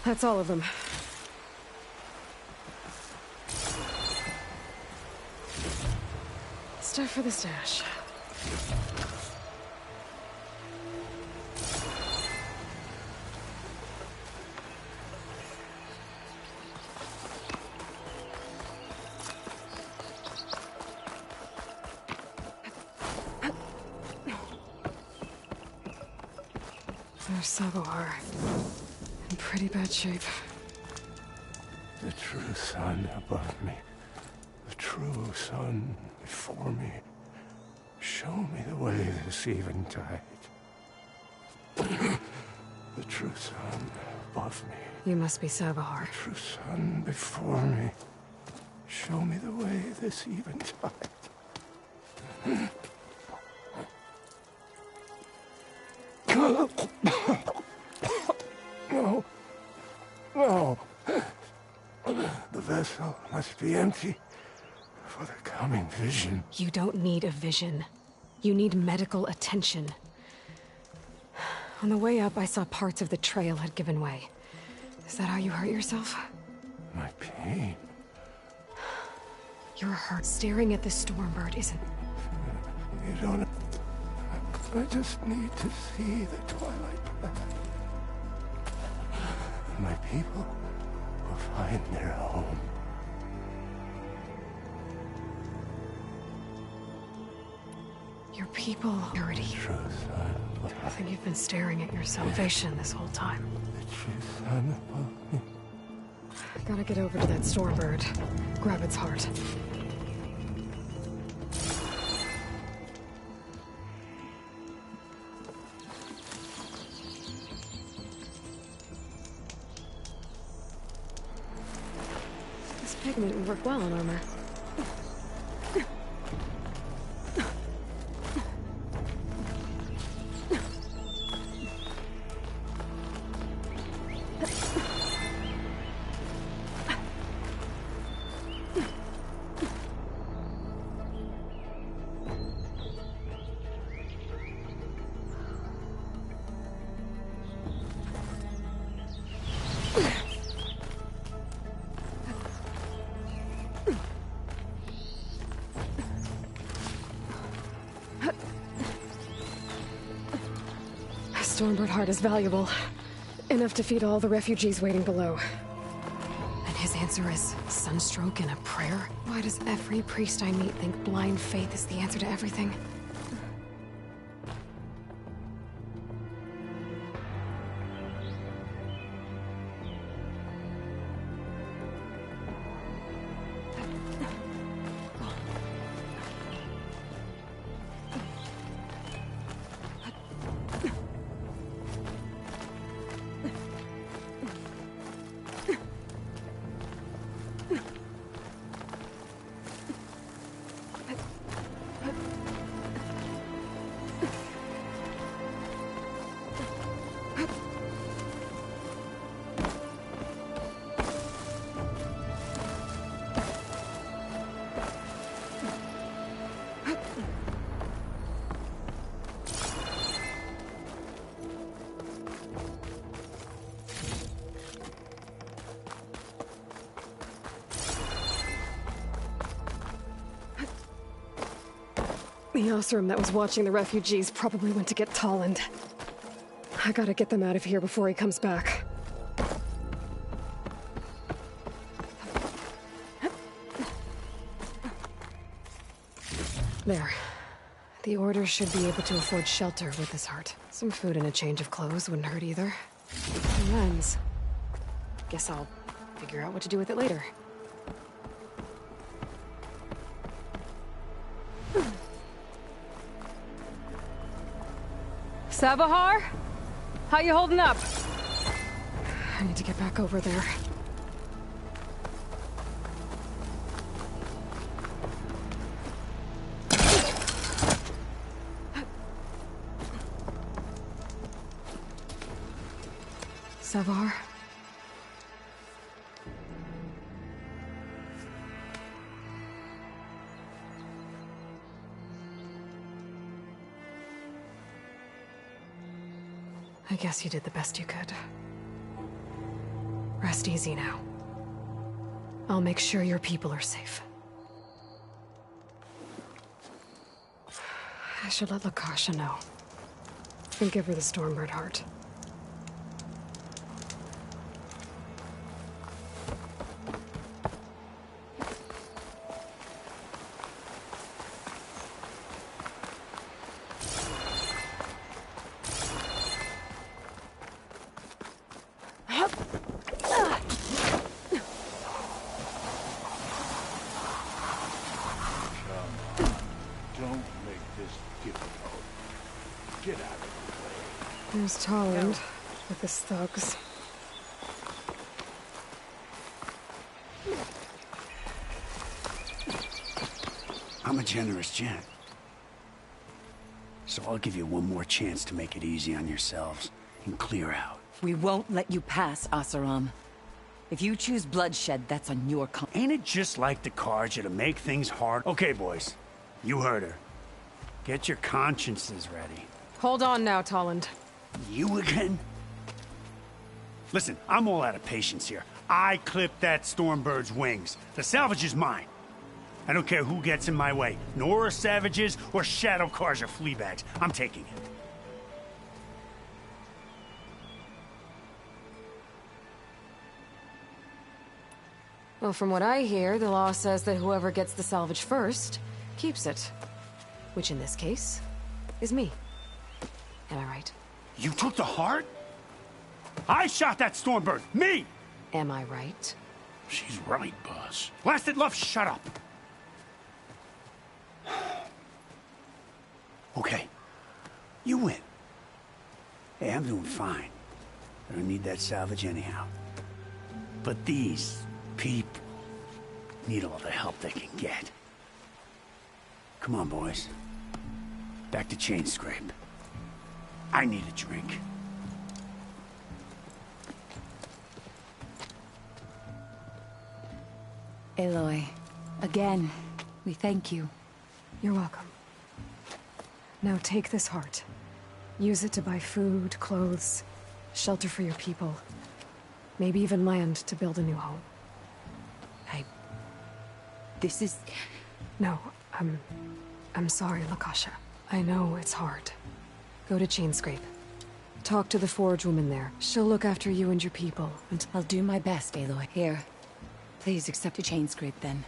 That's all of them. Stuff for the stash. There's Savohar. In pretty bad shape. The true sun above me. The true sun before me. Show me the way this eventide. The true sun above me. You must be Savohar. The true sun before me. Show me the way this eventide. No. No. The vessel must be empty for the coming vision. You don't need a vision. You need medical attention. On the way up, I saw parts of the trail had given way. Is that how you hurt yourself? My pain. Your heart staring at the Stormbird isn't... You don't... I just need to see the Twilight Path. My people will find their home. Your people, Purity. True sun. I think you've been staring at your salvation this whole time. The true sun above me. Gotta get over to that Stormbird. Grab its heart. This pigment would work well on armor. Stormbird heart is valuable. Enough to feed all the refugees waiting below. And his answer is sunstroke and a prayer? Why does every priest I meet think blind faith is the answer to everything? The Osram that was watching the refugees probably went to get Tolland. I gotta get them out of here before he comes back. There. The Order should be able to afford shelter with this heart. Some food and a change of clothes wouldn't hurt either. And lens. Guess I'll figure out what to do with it later. Savohar? How you holding up? I need to get back over there. Savohar? I guess you did the best you could. Rest easy now. I'll make sure your people are safe. I should let Lakasha know. And give her the Stormbird heart. There's Tolland with his thugs. I'm a generous gent. So I'll give you one more chance to make it easy on yourselves and clear out. We won't let you pass, Asaram. If you choose bloodshed, that's on your Ain't it just like the Carja to make things hard? Okay, boys. You heard her. Get your consciences ready. Hold on now, Tolland. You again? Listen, I'm all out of patience here. I clipped that Stormbird's wings. The salvage is mine. I don't care who gets in my way. Nora savages or Shadow Carja fleabags. I'm taking it. Well, from what I hear, the law says that whoever gets the salvage first keeps it. Which in this case is me. Am I right? You took the heart? I shot that Stormbird! Me! Am I right? She's right, boss. Blasted love, shut up! Okay. You win. Hey, I'm doing fine. I don't need that salvage anyhow. But these people need all the help they can get. Come on, boys. Back to Chain Scrape. I need a drink. Aloy, again, we thank you. You're welcome. Now take this heart. Use it to buy food, clothes, shelter for your people. Maybe even land to build a new home. This is... No, I'm sorry, Lakasha. I know it's hard. Go to Chainscrape. Talk to the Forge woman there. She'll look after you and your people. And I'll do my best, Aloy. Here. Please accept a Chainscrape, then.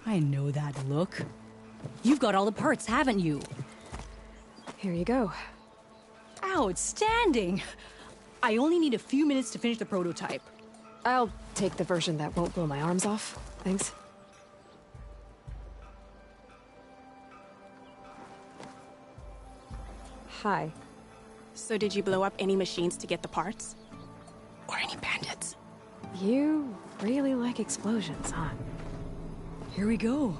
I know that look. You've got all the parts, haven't you? Here you go. Outstanding! I only need a few minutes to finish the prototype. I'll take the version that won't blow my arms off. Thanks. Hi. So did you blow up any machines to get the parts? Or any bandits? You really like explosions, huh? Here we go.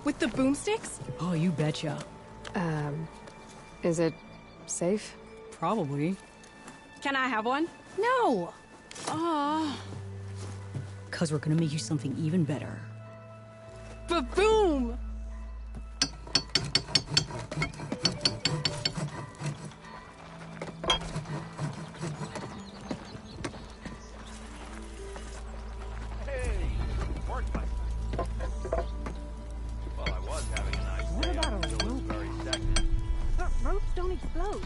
With the boomsticks? Oh, you betcha. Is it safe? Probably. Can I have one? No! Aw. 'Cause we're gonna make you something even better. Ba-boom! Explode.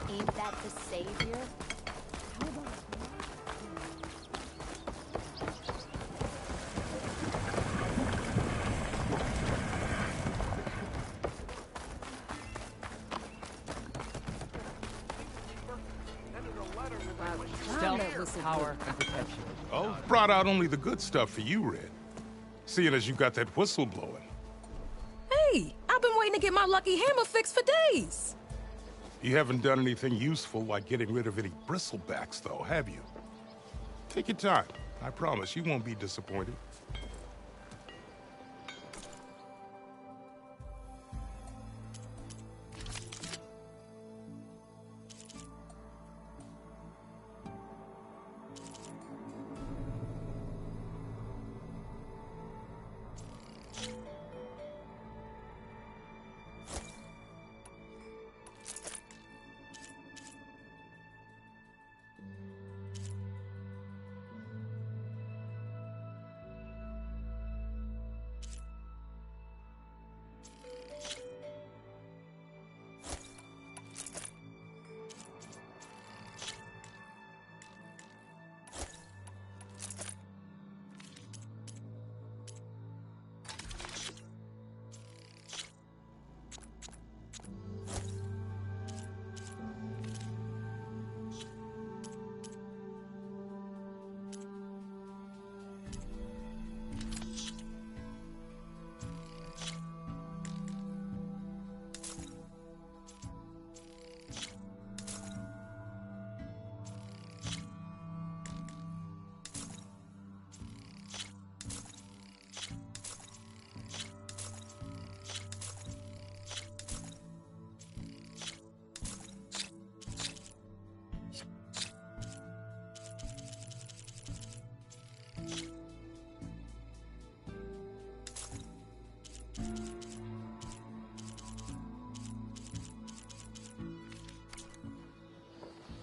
Ain't that the savior? How about Stealth, power, and protection. Oh, brought out only the good stuff for you, Red. Seeing as you got that whistle blowing. Hey, I've been waiting to get my lucky hammer fixed for days. You haven't done anything useful like getting rid of any bristlebacks, though, have you? Take your time. I promise you won't be disappointed.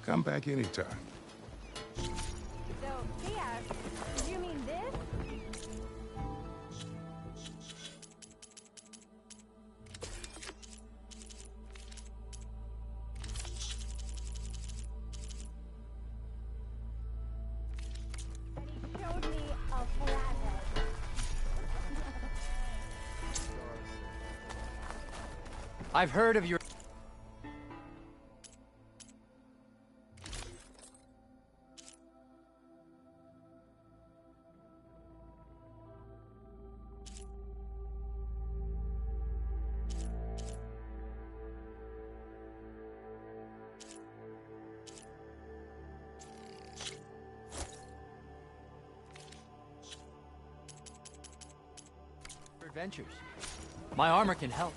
Come back anytime. So, Diaz, did you mean this? And he showed me a flathead. I've heard of your... adventures. My armor can help.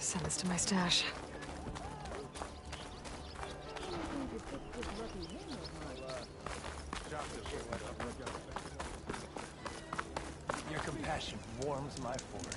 Send this to my stash. Your compassion warms my forge.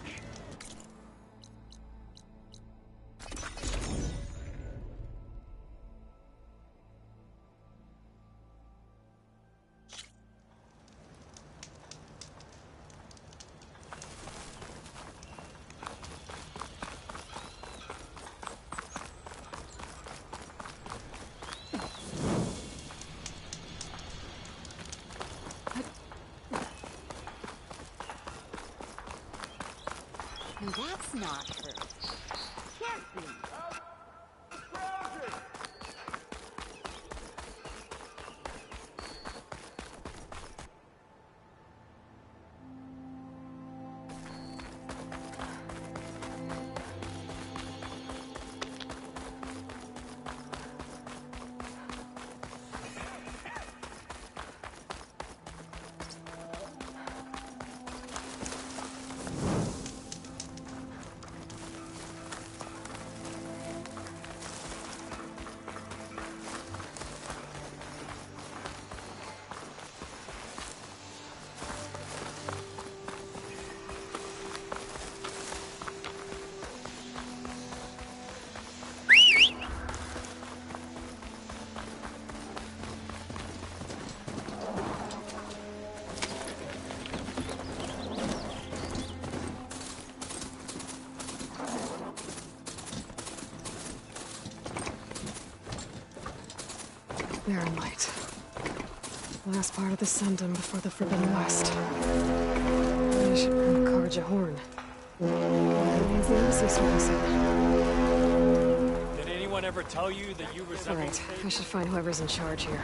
That's not her. Can't be. Barren Light. Last part of the Sundom before the Forbidden West. I should bring Karja Horn. That means the embassy service. Did anyone ever tell you that you resemble... Alright, I should find whoever's in charge here.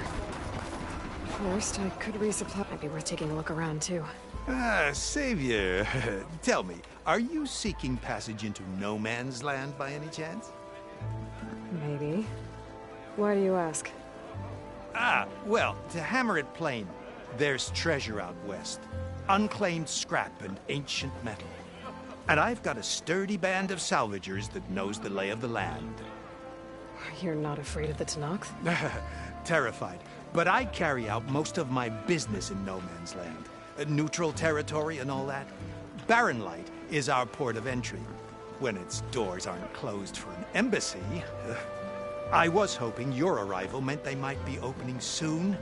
First, I could resupply. Might be worth taking a look around, too. Ah, Savior. Tell me, are you seeking passage into no man's land by any chance? Maybe. Why do you ask? Ah, well, to hammer it plain, there's treasure out west. Unclaimed scrap and ancient metal. And I've got a sturdy band of salvagers that knows the lay of the land. You're not afraid of the Tenakth? Terrified. But I carry out most of my business in no man's land. Neutral territory and all that. Barren Light is our port of entry. When its doors aren't closed for an embassy. I was hoping your arrival meant they might be opening soon.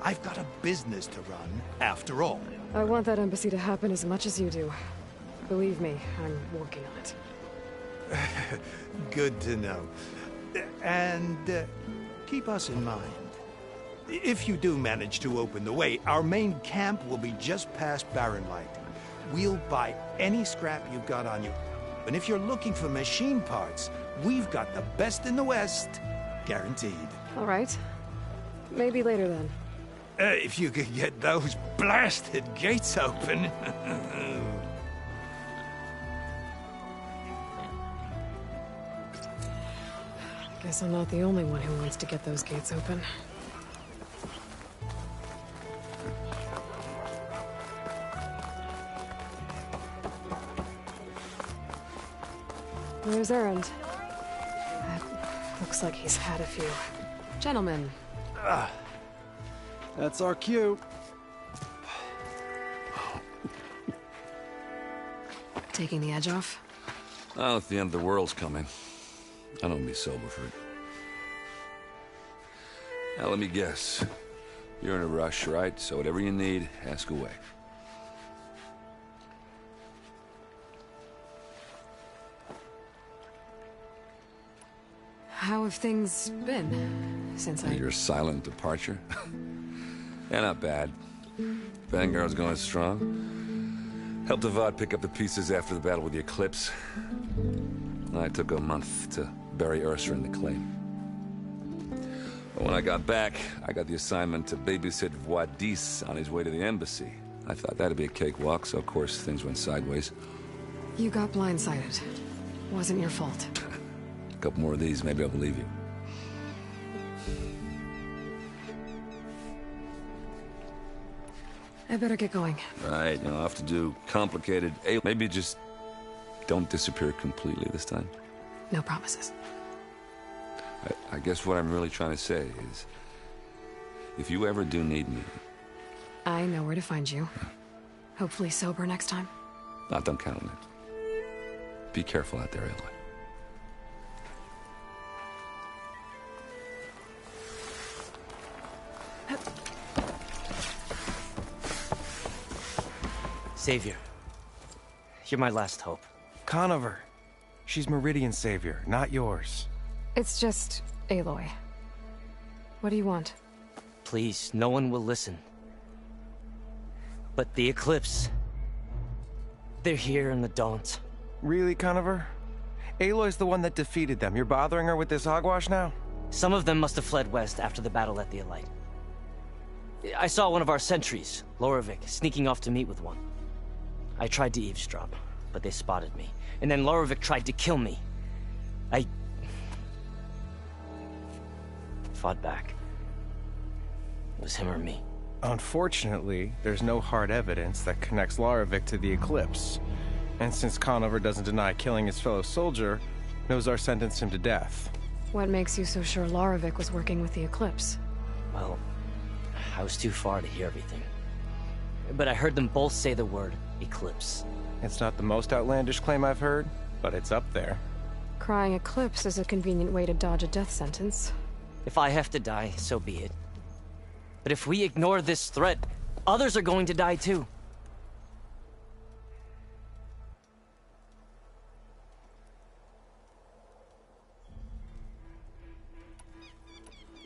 I've got a business to run, after all. I want that embassy to happen as much as you do. Believe me, I'm working on it. Good to know. And keep us in mind. If you do manage to open the way, our main camp will be just past Barren Light. We'll buy any scrap you've got on you. And if you're looking for machine parts, we've got the best in the West. Guaranteed. All right. Maybe later then. If you could get those blasted gates open. Guess I'm not the only one who wants to get those gates open. Where's Erend? Looks like he's had a few. Gentlemen. That's our cue. Taking the edge off? Well, if the end of the world's coming, I don't be sober for it. Now, let me guess. You're in a rush, right? So whatever you need, ask away. How have things been since Your silent departure? Yeah, not bad. Vanguard's going strong. Helped Avad pick up the pieces after the battle with the Eclipse. I took a month to bury Ursa in the claim. But when I got back, I got the assignment to babysit Wadis on his way to the embassy. I thought that'd be a cakewalk, so of course things went sideways. You got blindsided. Wasn't your fault. A couple more of these, maybe I'll believe you. I better get going. Right, I'll have to do complicated... Maybe just don't disappear completely this time. No promises. I guess what I'm really trying to say is, if you ever do need me... I know where to find you. Hopefully sober next time. Don't count on it. Be careful out there, Aloy. Savior, you're my last hope. Conover. She's Meridian's savior, not yours. It's just Aloy. What do you want? Please, no one will listen. But the Eclipse... they're here in the Daunt. Really, Conover? Aloy's the one that defeated them. You're bothering her with this hogwash now? Some of them must have fled west after the battle at the Elite. I saw one of our sentries, Loravik, sneaking off to meet with one. I tried to eavesdrop, but they spotted me. And then Loravik tried to kill me. I... fought back. It was him or me. Unfortunately, there's no hard evidence that connects Loravik to the Eclipse. And since Conover doesn't deny killing his fellow soldier, Nozar sentenced him to death. What makes you so sure Loravik was working with the Eclipse? Well, I was too far to hear everything. But I heard them both say the word Eclipse. It's not the most outlandish claim I've heard, but it's up there. Crying Eclipse is a convenient way to dodge a death sentence. If I have to die, so be it. But if we ignore this threat, others are going to die too.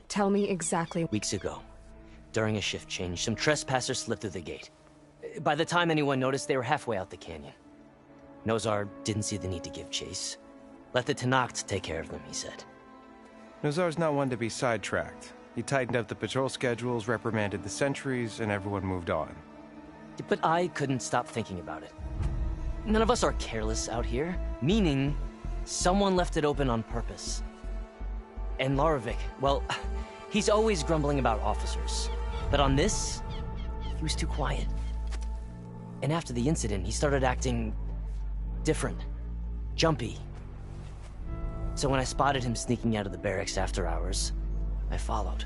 Tell me exactly. Weeks ago, during a shift change, some trespassers slipped through the gate. By the time anyone noticed, they were halfway out the canyon. Nozar didn't see the need to give chase. Let the Tenakth take care of them, he said. Nozar's not one to be sidetracked. He tightened up the patrol schedules, reprimanded the sentries, and everyone moved on. But I couldn't stop thinking about it. None of us are careless out here, meaning someone left it open on purpose. And Loravik, well, he's always grumbling about officers. But on this, he was too quiet. And after the incident, he started acting different, jumpy. So when I spotted him sneaking out of the barracks after hours, I followed.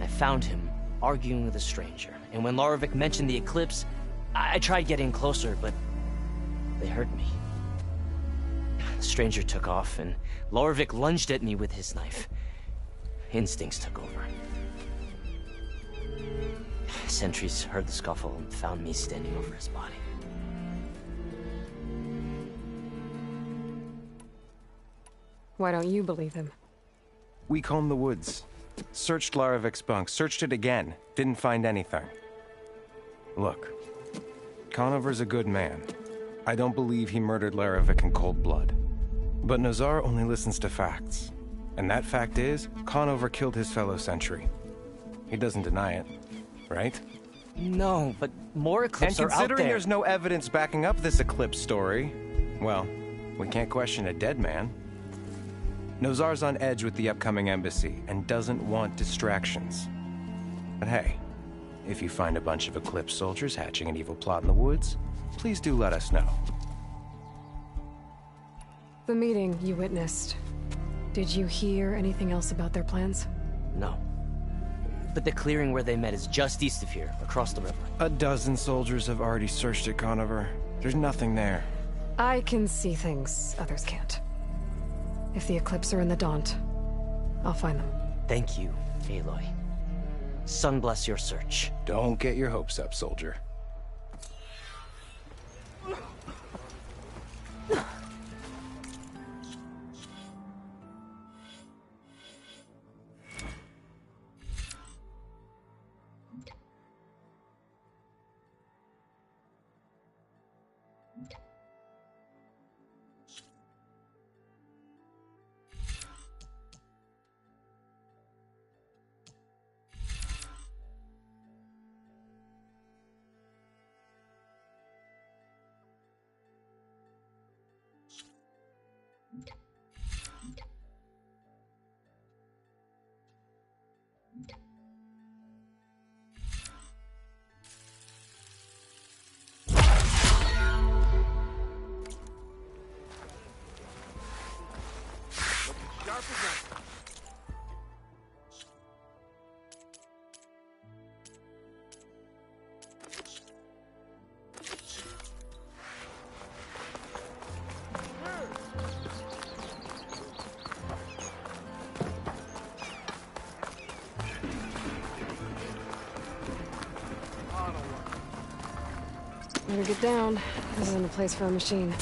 I found him arguing with a stranger. And when Loravik mentioned the Eclipse, I tried getting closer, but they heard me. The stranger took off, and Loravik lunged at me with his knife. Instincts took over. Sentries heard the scuffle and found me standing over his body. Why don't you believe him? We combed the woods. Searched Loravik's bunk. Searched it again. Didn't find anything. Look. Conover's a good man. I don't believe he murdered Loravik in cold blood. But Nozar only listens to facts. And that fact is, Conover killed his fellow sentry. He doesn't deny it, right? No, but more Eclipse are out there. And considering there's no evidence backing up this Eclipse story, well, we can't question a dead man. Nozar's on edge with the upcoming embassy and doesn't want distractions. But hey, if you find a bunch of Eclipse soldiers hatching an evil plot in the woods, please do let us know. The meeting you witnessed. Did you hear anything else about their plans? No. But the clearing where they met is just east of here, across the river. A dozen soldiers have already searched it, Conover. There's nothing there. I can see things others can't. If the Eclipse are in the Daunt, I'll find them. Thank you, Aloy. Sun bless your search. Don't get your hopes up, soldier. Better get down. This isn't a place for a machine.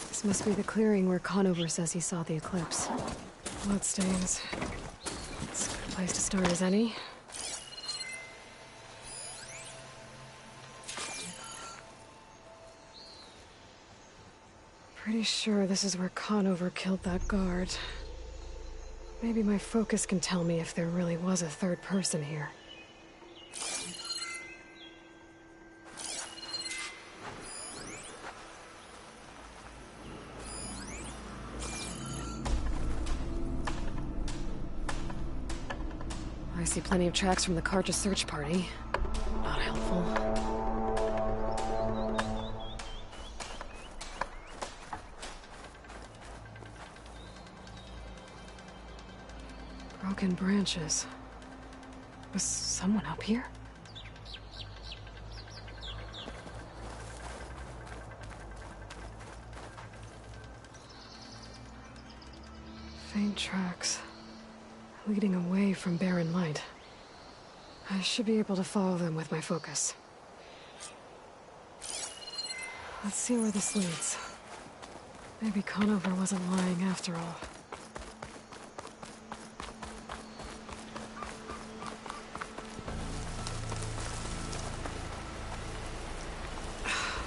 This must be the clearing where Conover says he saw the eclipse. Bloodstains. It's a good place to start as any. Pretty sure this is where Conover killed that guard. Maybe my focus can tell me if there really was a third person here. I see plenty of tracks from the Carja search party. Not helpful. Broken branches. Was someone up here? Faint tracks. Leading away from Barren Light. I should be able to follow them with my focus. Let's see where this leads. Maybe Conover wasn't lying after all.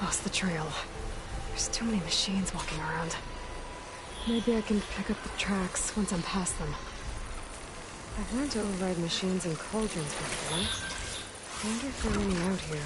Lost the trail. There's too many machines walking around. Maybe I can pick up the tracks once I'm past them. I've learned to override machines and cauldrons before. I wonder if there are any out here.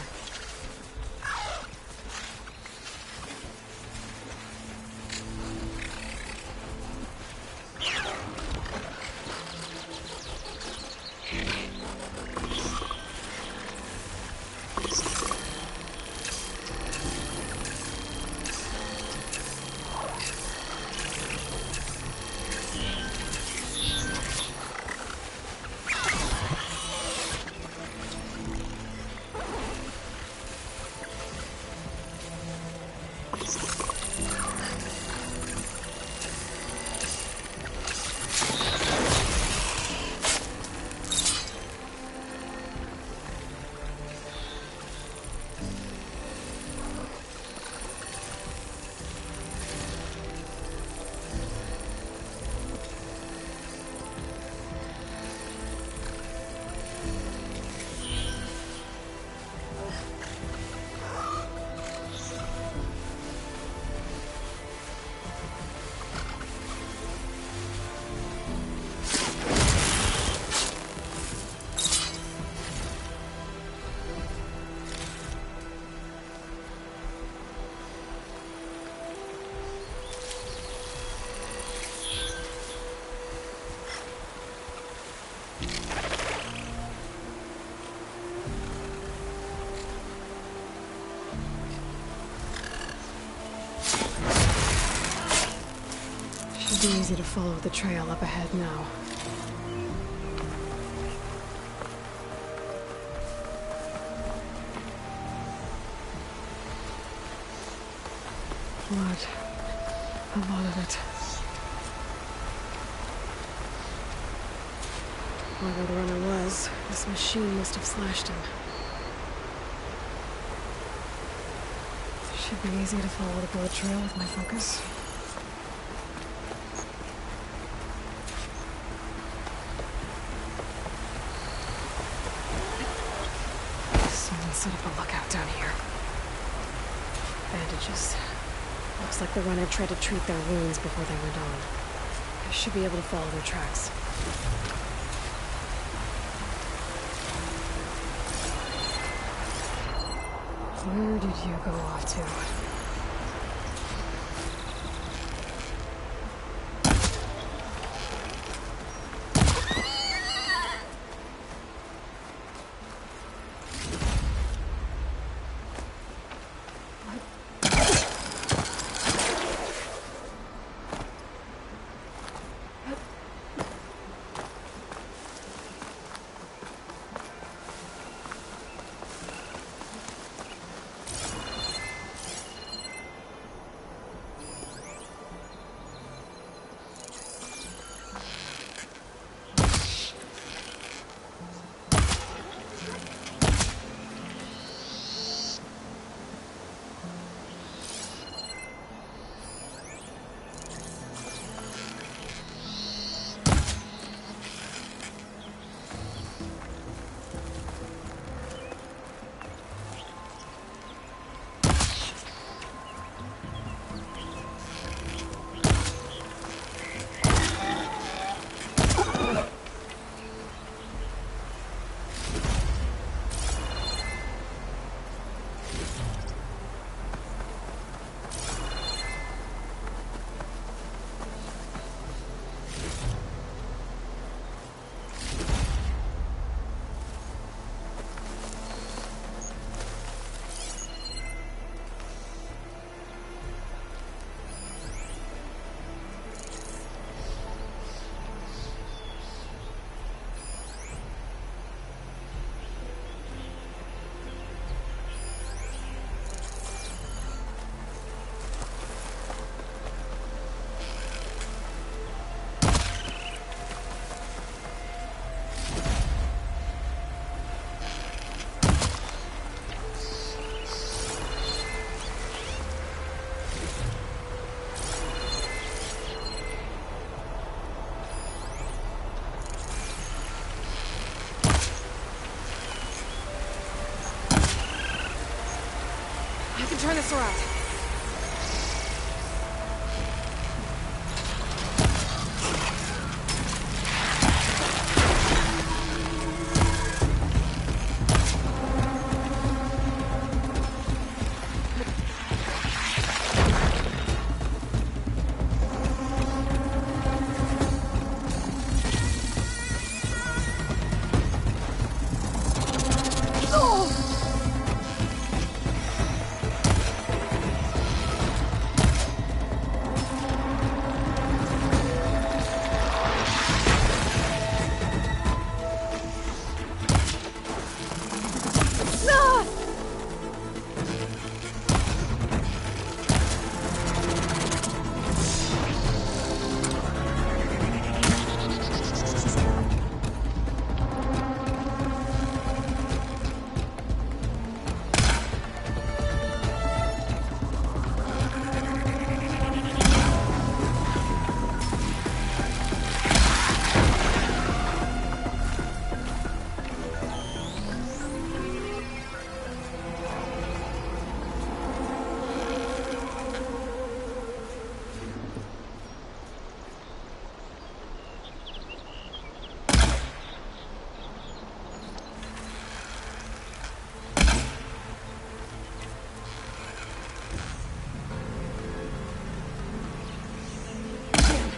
Should be easy to follow the trail up ahead now. Blood. A lot of it. Whoever the runner was, this machine must have slashed him. Should be easy to follow the blood trail with my focus. Someone set up a lookout down here. Bandages. Looks like the runner tried to treat their wounds before they went on. I should be able to follow their tracks. Where did you go off to? us around.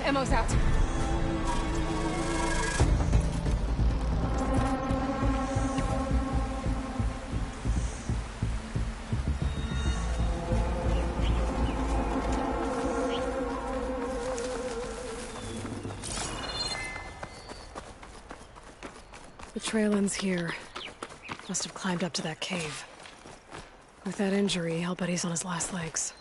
Ammo's out. The trail ends here. Must have climbed up to that cave. With that injury, I'll bet he's on his last legs.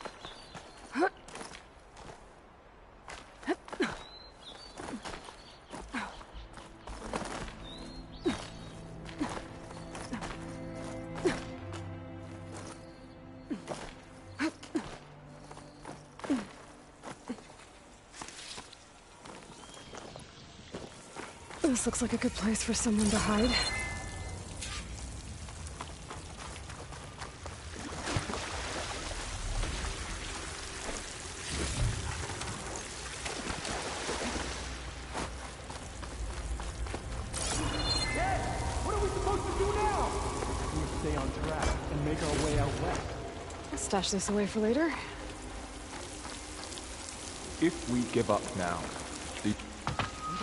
This looks like a good place for someone to hide. Dad, what are we supposed to do now? We stay on track and make our way out west. I'll stash this away for later. If we give up now, We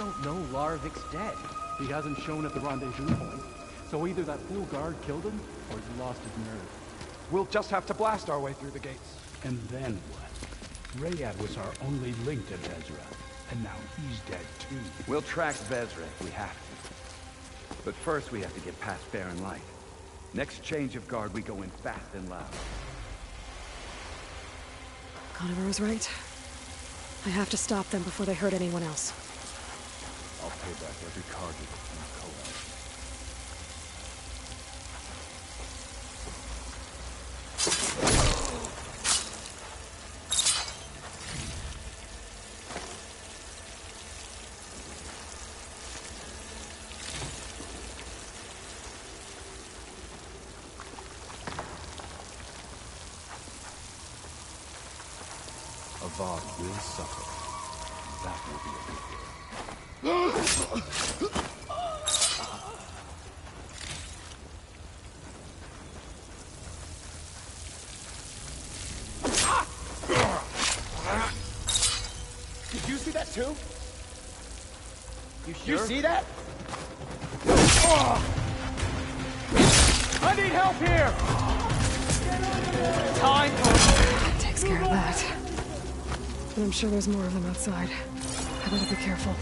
don't know Larovik's dead. he hasn't shown at the rendezvous point. So either that fool guard killed him, or he lost his nerve. We'll just have to blast our way through the gates. And then what? Rayad was our only link to Vezra, and now he's dead too. We'll track Vezra if we have to. But first we have to get past Barren Light. Next change of guard, we go in fast and loud. Conover was right. I have to stop them before they hurt anyone else. I'll pay back every Carja from Koa. Avad will suffer. That will be a good thing. Did you see that too? You You sure? see that? I need help here! That takes care of that. But I'm sure there's more of them outside. I better be careful.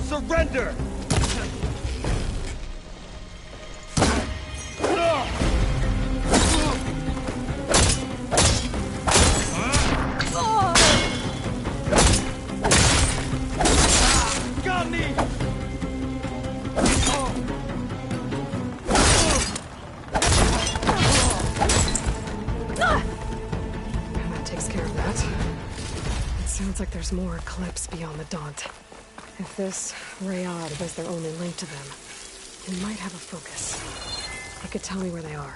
Surrender! there's more Eclipse beyond the Daunt. If this Rayad was their only link to them, he might have a focus. He could tell me where they are.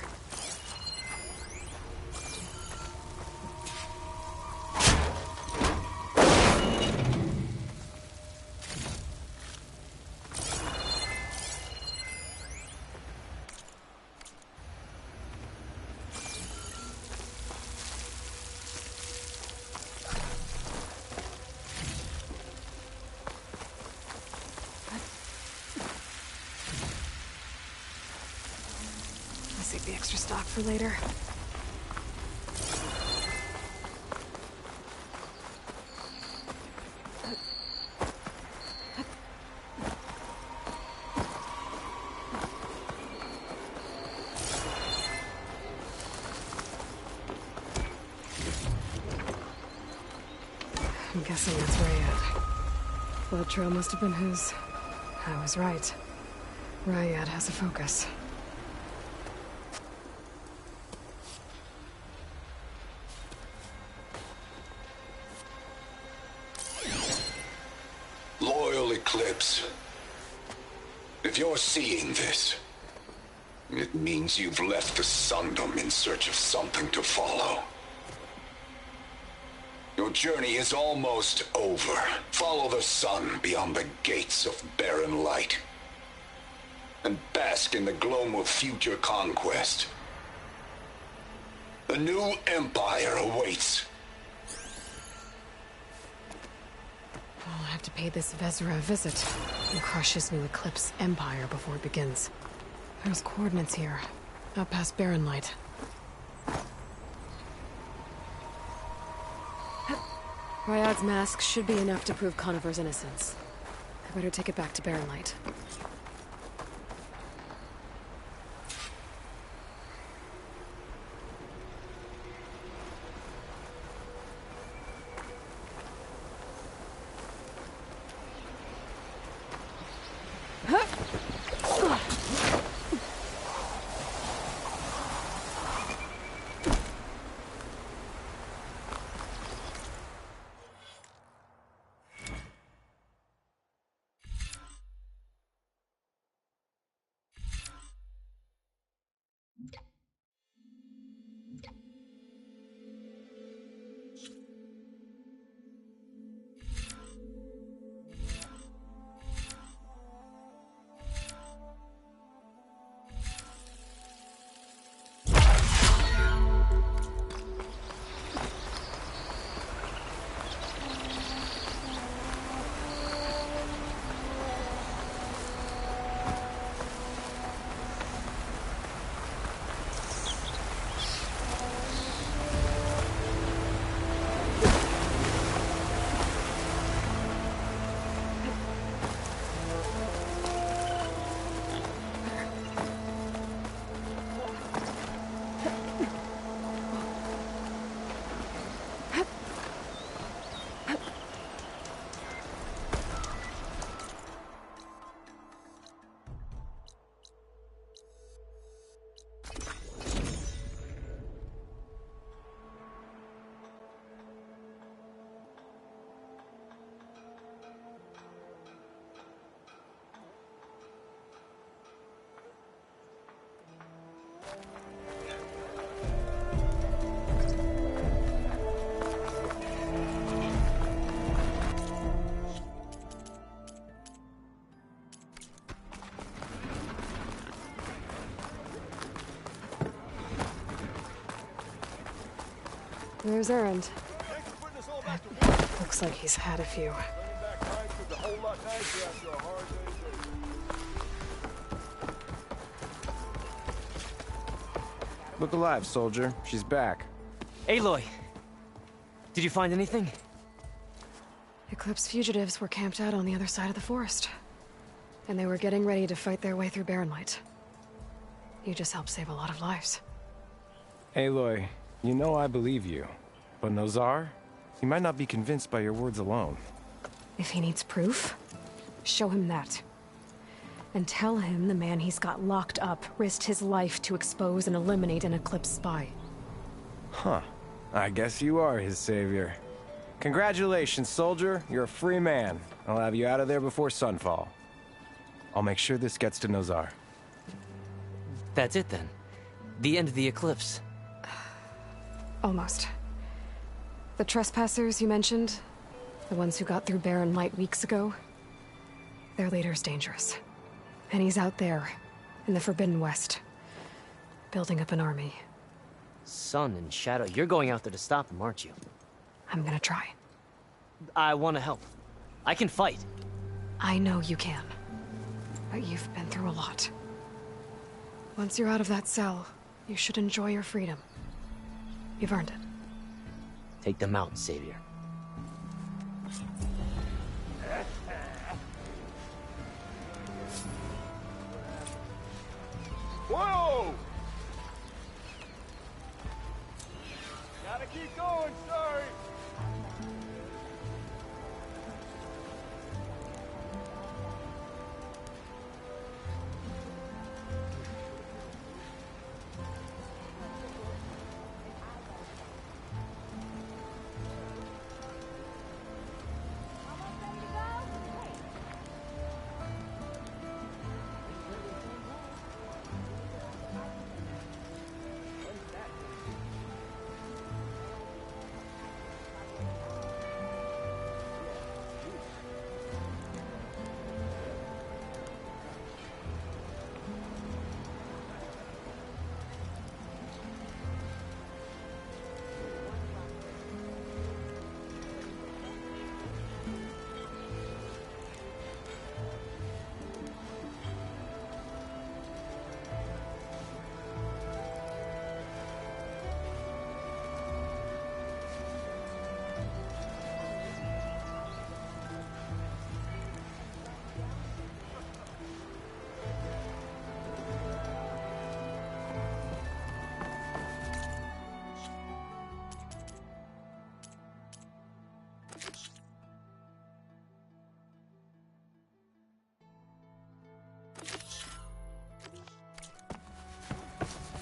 Save the extra stock for later. I'm guessing that's Rayad. Blood trail must have been his. I was right. Rayad has a focus. Loyal Eclipse. If you're seeing this, it means you've left the Sundom in search of something to follow. Your journey is almost over. Follow the sun beyond the gates of barren light, and bask in the gloam of future conquest. A new empire awaits. I'll have to pay this Vezra a visit and crush his new Eclipse empire before it begins. There's coordinates here, out past Barren Light. Rayad's mask should be enough to prove Conover's innocence. I better take it back to Barren Light. There's Erend. Looks like he's had a few. Look alive, soldier. She's back. Aloy! Did you find anything? Eclipse fugitives were camped out on the other side of the forest. And they were getting ready to fight their way through Barren Light. You just helped save a lot of lives. Aloy, you know I believe you. But Nozar? He might not be convinced by your words alone. If he needs proof, show him that. And tell him the man he's got locked up risked his life to expose and eliminate an Eclipse spy. Huh. I guess you are his savior. Congratulations, soldier. You're a free man. I'll have you out of there before sunfall. I'll make sure this gets to Nozar. That's it then. The end of the eclipse. Almost. The trespassers you mentioned, the ones who got through Barren Light weeks ago, their leader's dangerous. And he's out there, in the Forbidden West, building up an army. Sun and Shadow, you're going out there to stop him, aren't you? I'm gonna try. I want to help. I can fight. I know you can. But you've been through a lot. Once you're out of that cell, you should enjoy your freedom. You've earned it. Take them out, Savior. Whoa! Gotta keep going, sorry.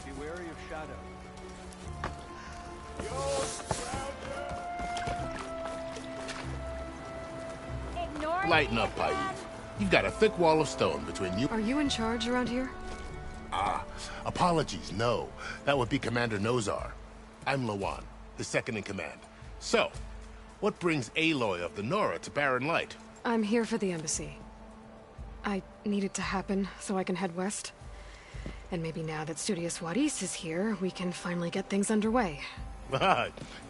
Be wary of Shadow. Lighten up, Paiv. You've got a thick wall of stone between you. Are you in charge around here? Ah, apologies, no. That would be Commander Nozar. I'm Lawan, his second in command. So, what brings Aloy of the Nora to Barren Light? I'm here for the embassy. I need it to happen so I can head west. And maybe now that Studious Wadis is here, we can finally get things underway.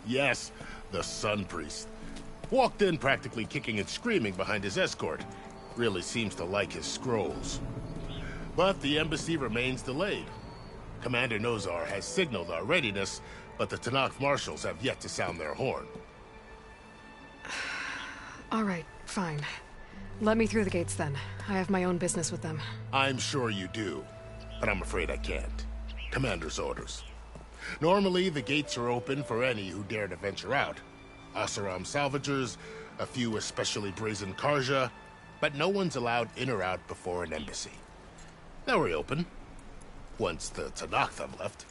Yes, the Sun Priest. Walked in practically kicking and screaming behind his escort. Really seems to like his scrolls. But the embassy remains delayed. Commander Nozar has signaled our readiness, but the Tenakth marshals have yet to sound their horn. All right, fine. Let me through the gates then. I have my own business with them. I'm sure you do, but I'm afraid I can't. Commander's orders. Normally, the gates are open for any who dare to venture out. Oseram salvagers, a few especially brazen Karja, but no one's allowed in or out before an embassy. They'll reopen, once the Tenakth have left.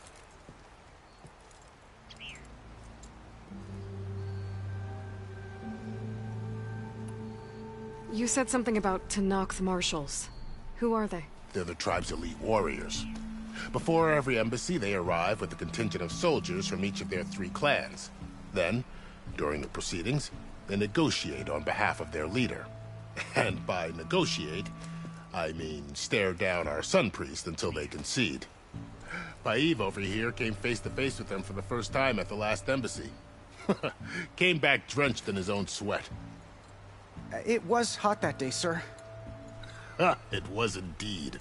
You said something about Tenakth marshals. Who are they? They're the tribe's elite warriors. Before every embassy, they arrive with a contingent of soldiers from each of their 3 clans. Then, during the proceedings, they negotiate on behalf of their leader. And by negotiate, I mean stare down our Sun Priest until they concede. Paiv over here came face to face with them for the first time at the last embassy. Came back drenched in his own sweat. It was hot that day, sir. It was indeed.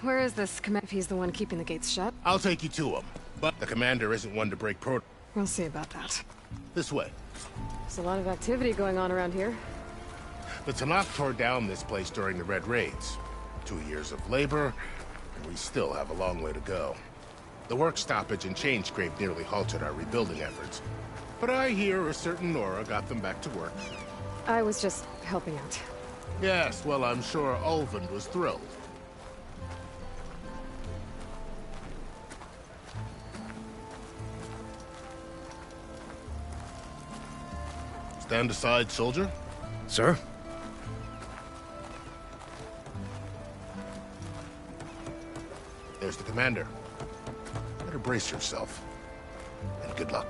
Where is this command if he's the one keeping the gates shut? I'll take you to him, but the commander isn't one to break protocol. We'll see about that. This way. There's a lot of activity going on around here. The Tenakth tore down this place during the Red Raids. 2 years of labor, and we still have a long way to go. The work stoppage and chain scrape nearly halted our rebuilding efforts. But I hear a certain Nora got them back to work. I was just helping out. Yes, well, I'm sure Ulvund was thrilled. Stand aside, soldier. Sir? There's the commander. Better brace yourself. And good luck.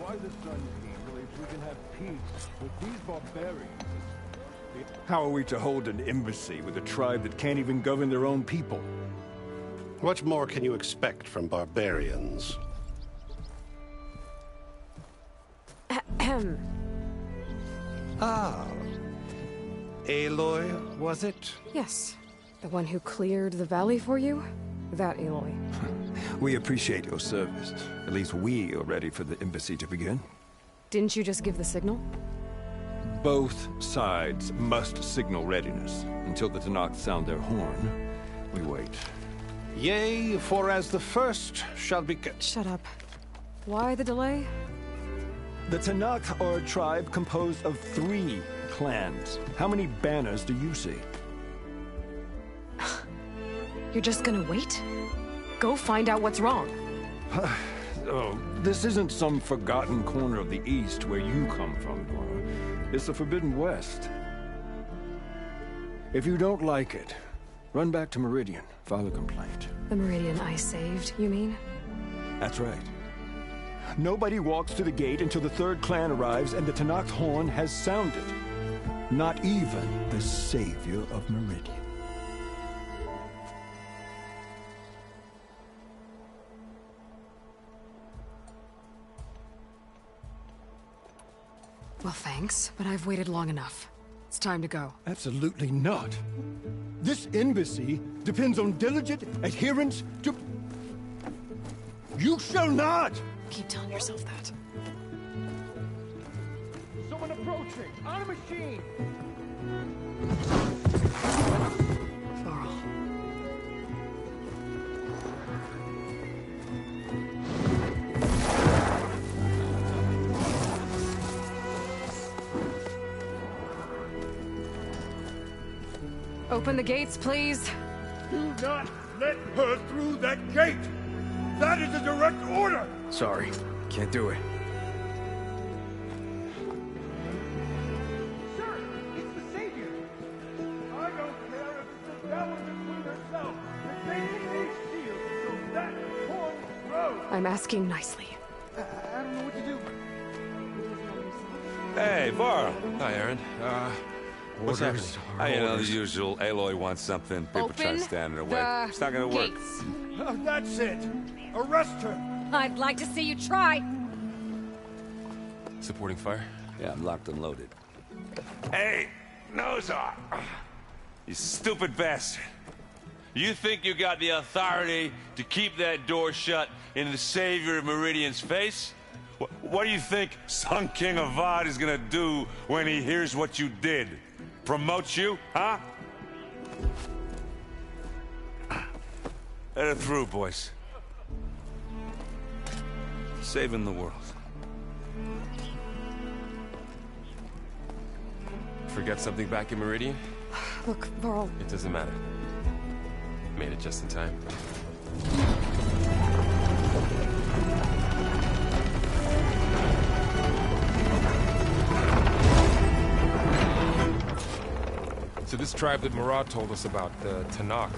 Why the Sun King believes we can have peace with these barbarians. How are we to hold an embassy with a tribe that can't even govern their own people? What more can you expect from barbarians? Ahem. Ah. Aloy, was it? Yes. The one who cleared the valley for you? That Aloy. We appreciate your service. At least we are ready for the embassy to begin. Didn't you just give the signal? Both sides must signal readiness. Until the Tenakth sound their horn, we wait. Yea, for as the first shall be... Shut up. Why the delay? The Tenakth are a tribe composed of 3 clans. How many banners do you see? You're just gonna wait? Go find out what's wrong. Oh, this isn't some forgotten corner of the East where you come from, Nora. It's the Forbidden West. If you don't like it, run back to Meridian, file a complaint. The Meridian I saved, you mean? That's right. Nobody walks to the gate until the 3rd clan arrives and the Tenakth horn has sounded. Not even the savior of Meridian. Well, thanks, but I've waited long enough. It's time to go. Absolutely not. This embassy depends on diligent adherence to... You shall not! Keep telling yourself that. Someone approaching! On a machine! Varl. Open the gates, please. Do not let her through that gate! That is a direct order! Sorry, can't do it. Sir, it's the savior! I don't care if it's the Dowager Queen herself! The gate is sealed so that horn grows! I'm asking nicely. I don't know what to do. Hey, Varl. Hi, Aaron. What's happening? You know, the usual. Aloy wants something. People try to stand in her way. It's not gonna work. That's it! Arrest her! I'd like to see you try. Supporting fire? Yeah, I'm locked and loaded. Hey, Nozar! You stupid bastard. You think you got the authority to keep that door shut in the savior of Meridian's face? What do you think Sun King Avad is gonna do when he hears what you did? Promote you, huh? Let her through, boys. Saving the world. Forget something back in Meridian? Look, Varl. It doesn't matter. Made it just in time. So this tribe that Murad told us about, the Tenakth,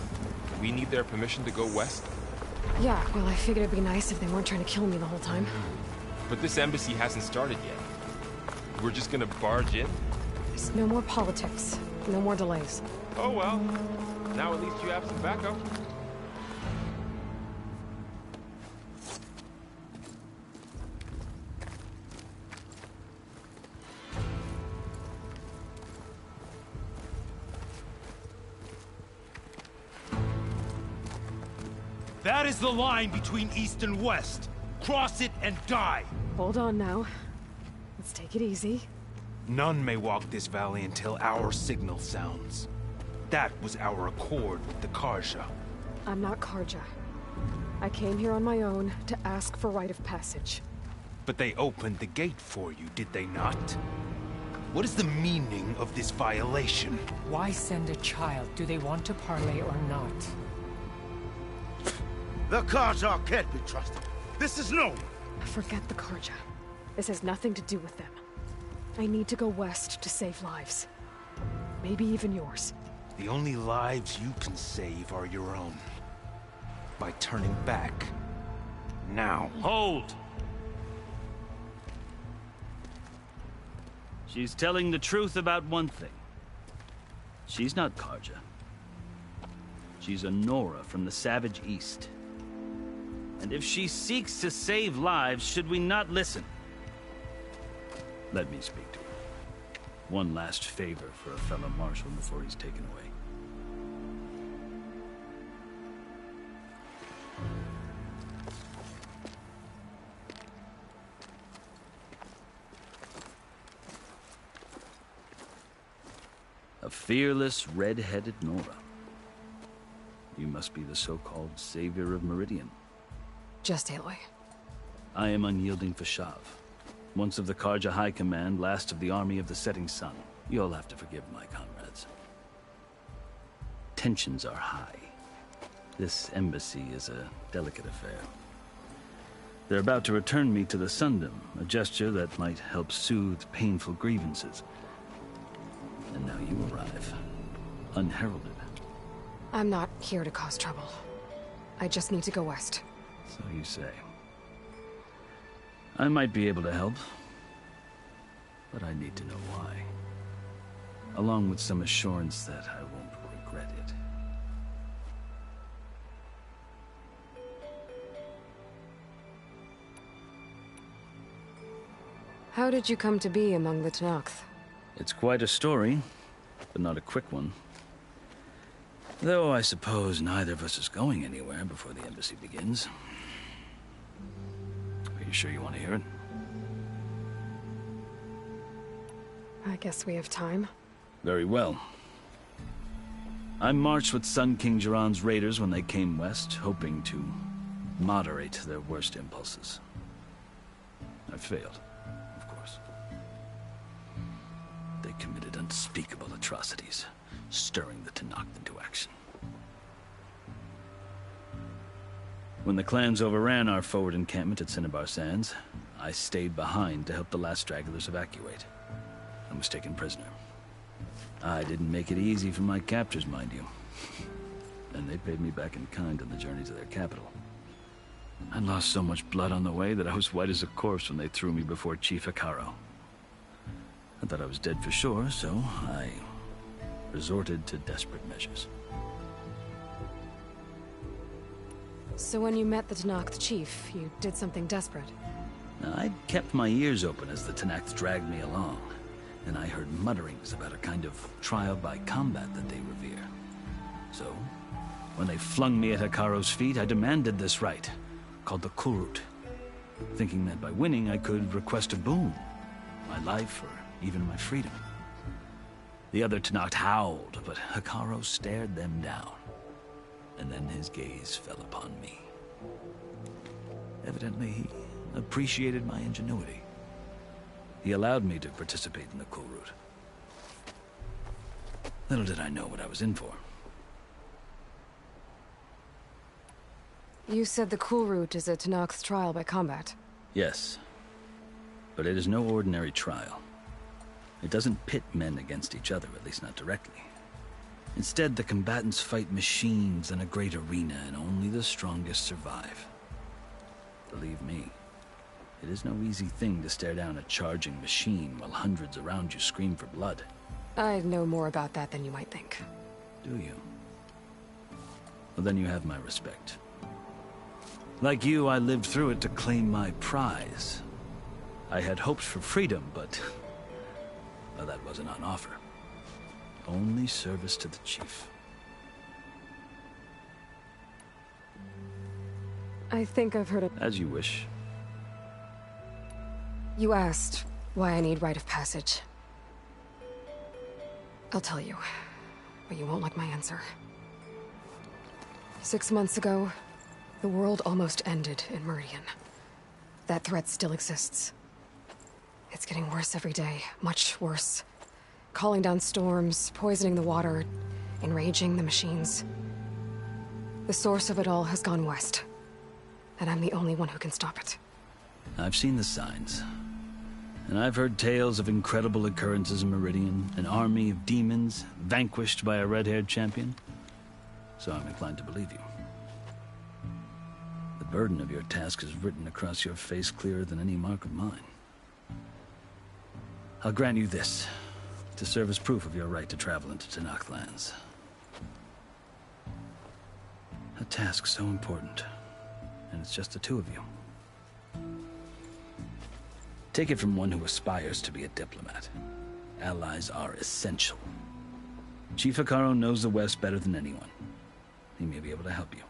we need their permission to go west? Yeah, well, I figured it'd be nice if they weren't trying to kill me the whole time. But this embassy hasn't started yet. We're just gonna barge in? There's no more politics. No more delays. Oh well. Now at least you have some backup. That is the line between East and West. Cross it and die. Hold on now. Let's take it easy. None may walk this valley until our signal sounds. That was our accord with the Karja. I'm not Karja. I came here on my own to ask for rite of passage. But they opened the gate for you, did they not? What is the meaning of this violation? Why send a child? Do they want to parley or not? The Carja can't be trusted. This is known. Forget the Carja. This has nothing to do with them. I need to go west to save lives. Maybe even yours. The only lives you can save are your own. By turning back. Now. Hold! She's telling the truth about one thing. She's not Carja. She's a Nora from the Savage East. And if she seeks to save lives, should we not listen? Let me speak to her. One last favor for a fellow marshal before he's taken away. A fearless, red-headed Nora. You must be the so-called savior of Meridian. Just Aloy. I am unyielding Fashav. Once of the Carja High Command, last of the army of the setting sun. You'll have to forgive my comrades. Tensions are high. This embassy is a delicate affair. They're about to return me to the Sundom, a gesture that might help soothe painful grievances. And now you arrive, unheralded. I'm not here to cause trouble. I just need to go west. So you say. I might be able to help, but I need to know why. Along with some assurance that I won't regret it. How did you come to be among the Tenakth? It's quite a story, but not a quick one. Though I suppose neither of us is going anywhere before the embassy begins. Are you sure you want to hear it? I guess we have time. Very well. I marched with Sun King Jiran's raiders when they came west, hoping to moderate their worst impulses. I failed, of course. They committed unspeakable atrocities, stirring the Tenakth into action. When the clans overran our forward encampment at Cinnabar Sands, I stayed behind to help the last stragglers evacuate. I was taken prisoner. I didn't make it easy for my captors, mind you. And they paid me back in kind on the journey to their capital. I lost so much blood on the way that I was white as a corpse when they threw me before Chief Hekarro. I thought I was dead for sure, so I resorted to desperate measures. So when you met the Tenakth chief, you did something desperate? I'd kept my ears open as the Tenakth dragged me along, and I heard mutterings about a kind of trial by combat that they revere. So, when they flung me at Hekarro's feet, I demanded this right, called the Kulrut, thinking that by winning I could request a boon, my life or even my freedom. The other Tenakth howled, but Hekarro stared them down, and then his gaze fell upon me. Evidently, he appreciated my ingenuity. He allowed me to participate in the Kulrut. Little did I know what I was in for. You said the Kulrut is a Tenakth trial by combat. Yes, but it is no ordinary trial. It doesn't pit men against each other, at least not directly. Instead, the combatants fight machines in a great arena, and only the strongest survive. Believe me, it is no easy thing to stare down a charging machine while hundreds around you scream for blood. I know more about that than you might think. Do you? Well, then you have my respect. Like you, I lived through it to claim my prize. I had hoped for freedom, but well, that wasn't on offer. Only service to the chief. I think I've heard of... As you wish. You asked why I need rite of passage. I'll tell you, but you won't like my answer. 6 months ago, the world almost ended in Meridian. That threat still exists. It's getting worse every day, much worse. Calling down storms, poisoning the water, enraging the machines. The source of it all has gone west. and I'm the only one who can stop it. I've seen the signs. And I've heard tales of incredible occurrences in Meridian, an army of demons vanquished by a red-haired champion. So I'm inclined to believe you. The burden of your task is written across your face clearer than any mark of mine. I'll grant you this, to serve as proof of your right to travel into Tenakth lands. A task so important, and it's just the two of you. Take it from one who aspires to be a diplomat. Allies are essential. Chief Hekarro knows the West better than anyone. He may be able to help you.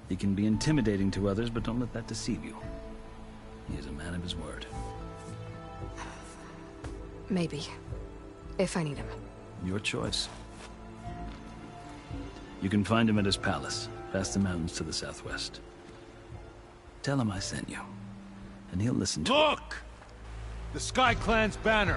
He can be intimidating to others, but don't let that deceive you. He is a man of his word. Maybe. If I need him. Your choice. You can find him at his palace, past the mountains to the southwest. Tell him I sent you, and he'll listen to Look! The Sky Clan's banner!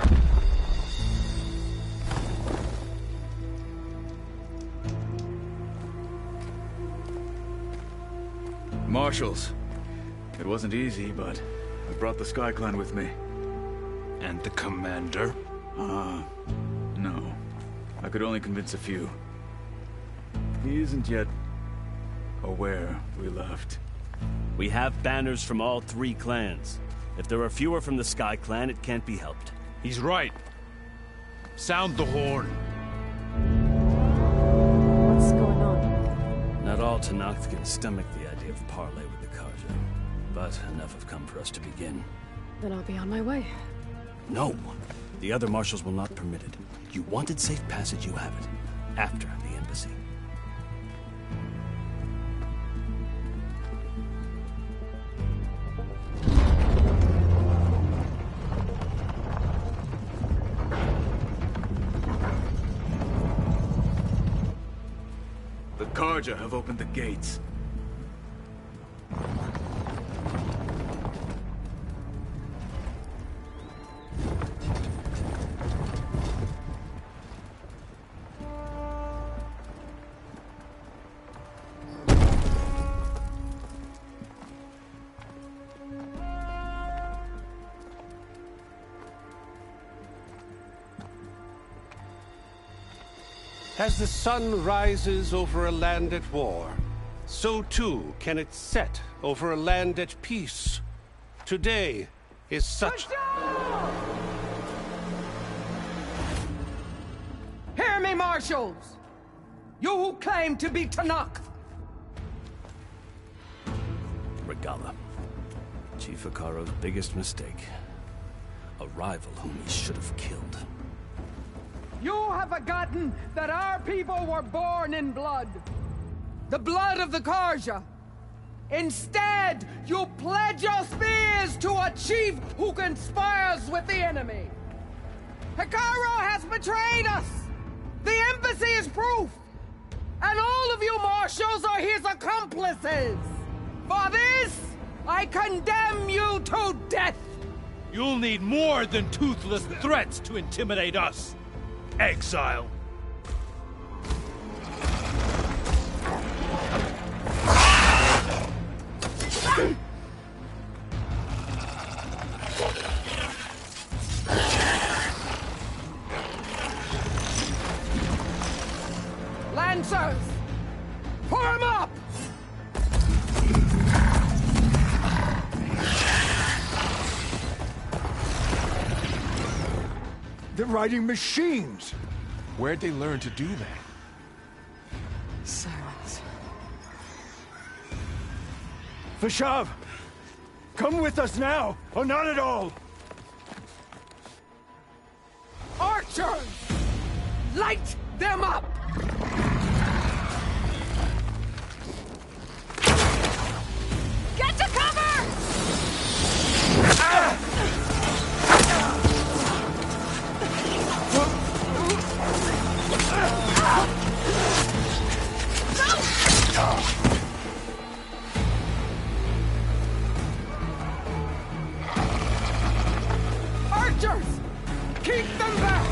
Marshals. It wasn't easy, but I brought the Sky Clan with me. And the commander? No. I could only convince a few. He isn't yet aware we left. We have banners from all 3 clans. If there are fewer from the Sky Clan, it can't be helped. He's right. Sound the horn. What's going on? Not all Tenakth can stomach the idea of parley with the Carja, but enough have come for us to begin. Then I'll be on my way. No! The other marshals will not permit it. You wanted safe passage, you have it. After the embassy. The Carja have opened the gates. As the sun rises over a land at war, so too can it set over a land at peace. Today is such... Hear me, marshals! You who claim to be Tenakth! Regalla. Chief Hekarro's biggest mistake. A rival whom he should have killed. You have forgotten that our people were born in blood. The blood of the Carja. Instead, you pledge your spears to a chief who conspires with the enemy. Hekarro has betrayed us. The embassy is proof. And all of you marshals are his accomplices. For this, I condemn you to death. You'll need more than toothless threats to intimidate us. Exile. Lancers! Form up! They're riding machines! Where'd they learn to do that? Silence. Vashav! Come with us now, or not at all! Archers! Light them up! Get to cover! Archers! Keep them back!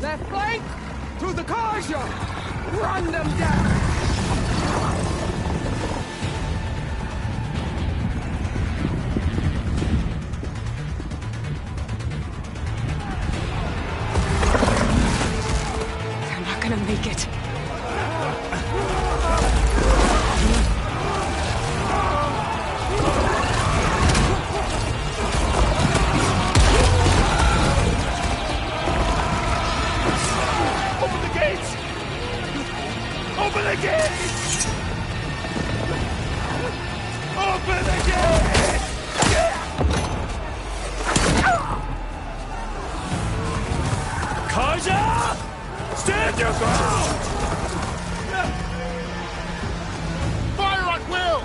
Left flank! To the Karja! Run them down! They're not gonna make it. Open the gates! Open the gates! Karja! Stand your ground! Fire at will!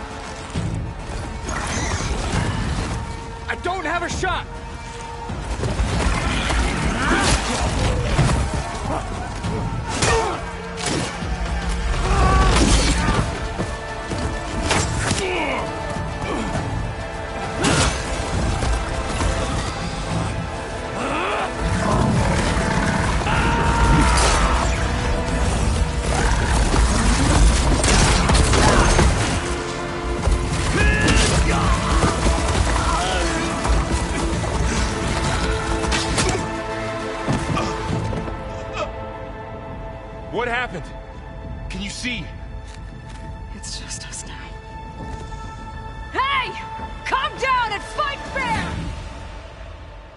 I don't have a shot! What happened? Can you see? It's just us now. Hey! Come down and fight fair!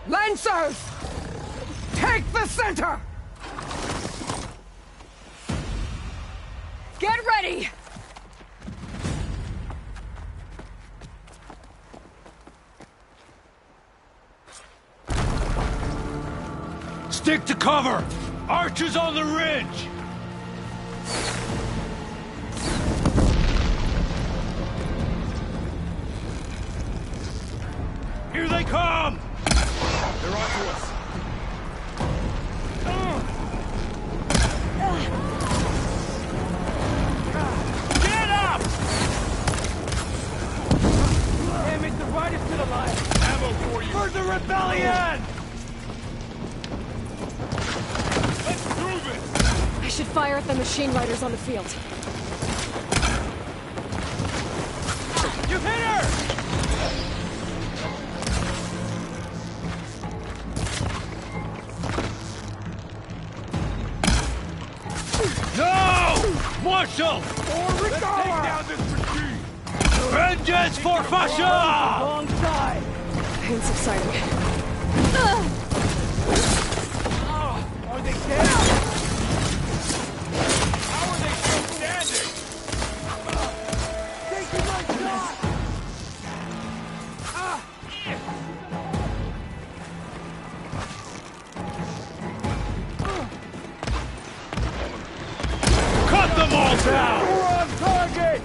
Lancers! Take the center! Get ready! Stick to cover! Archers on the ridge! Here they come! They're onto us. Get up! Damn it, the right is to the line! Ammo for you! For the rebellion! Let's prove it! I should fire at the machine riders on the field. You hit her! No! Marshal! Let's take down this machine! Vengeance for Fascia! Wrong side! Pain subsiding. Are they dead? How are they still standing? Taking my shot! Cut them all down! We're on target!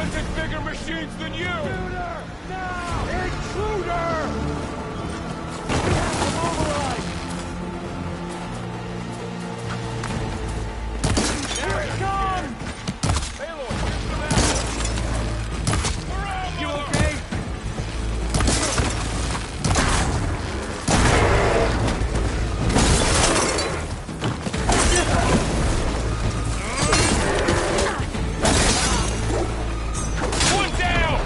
wanted bigger machines than you! Intruder! Now! Intruder! Here it comes! Aloy, here's the map! You okay? One down!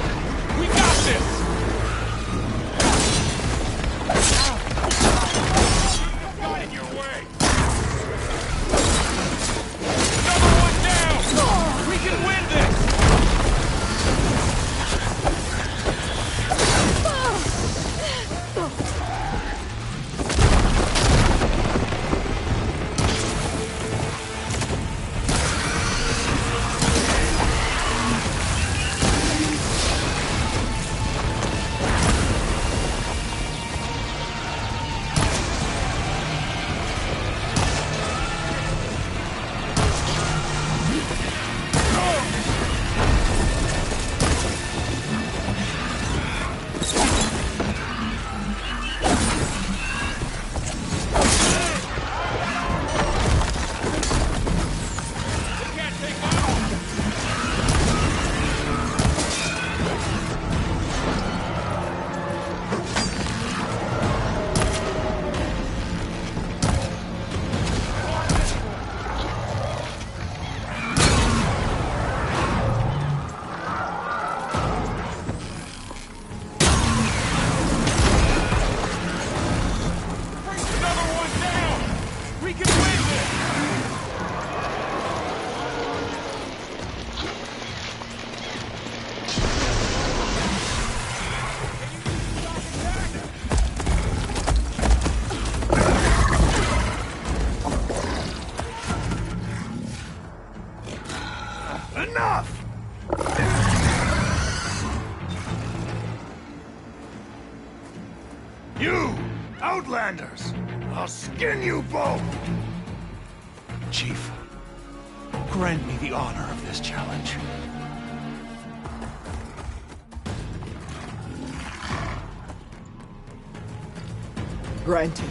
We got this! Got in your way! Another one down! We can win this! Enough! You, Outlanders! I'll skin you both! Chief, grant me the honor of this challenge. Granted.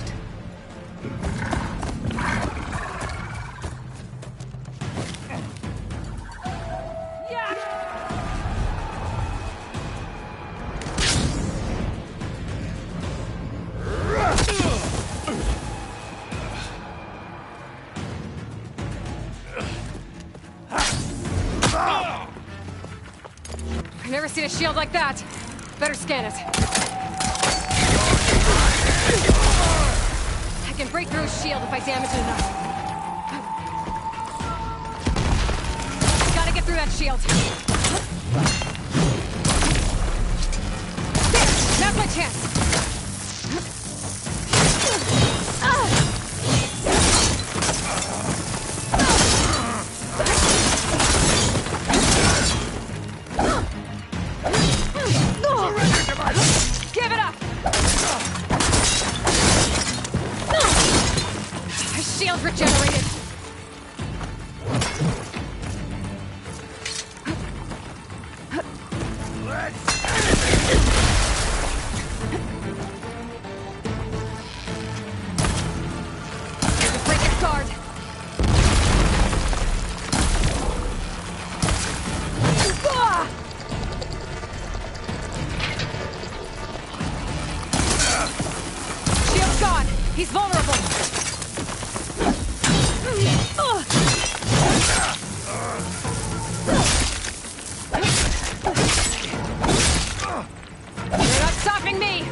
I've never seen a shield like that. Better scan it. I can break through his shield if I damage it enough. Gotta get through that shield. There! Now's my chance! Give it up! My shield regenerated! Break its guard! Shield's gone! He's vulnerable! You're not stopping me!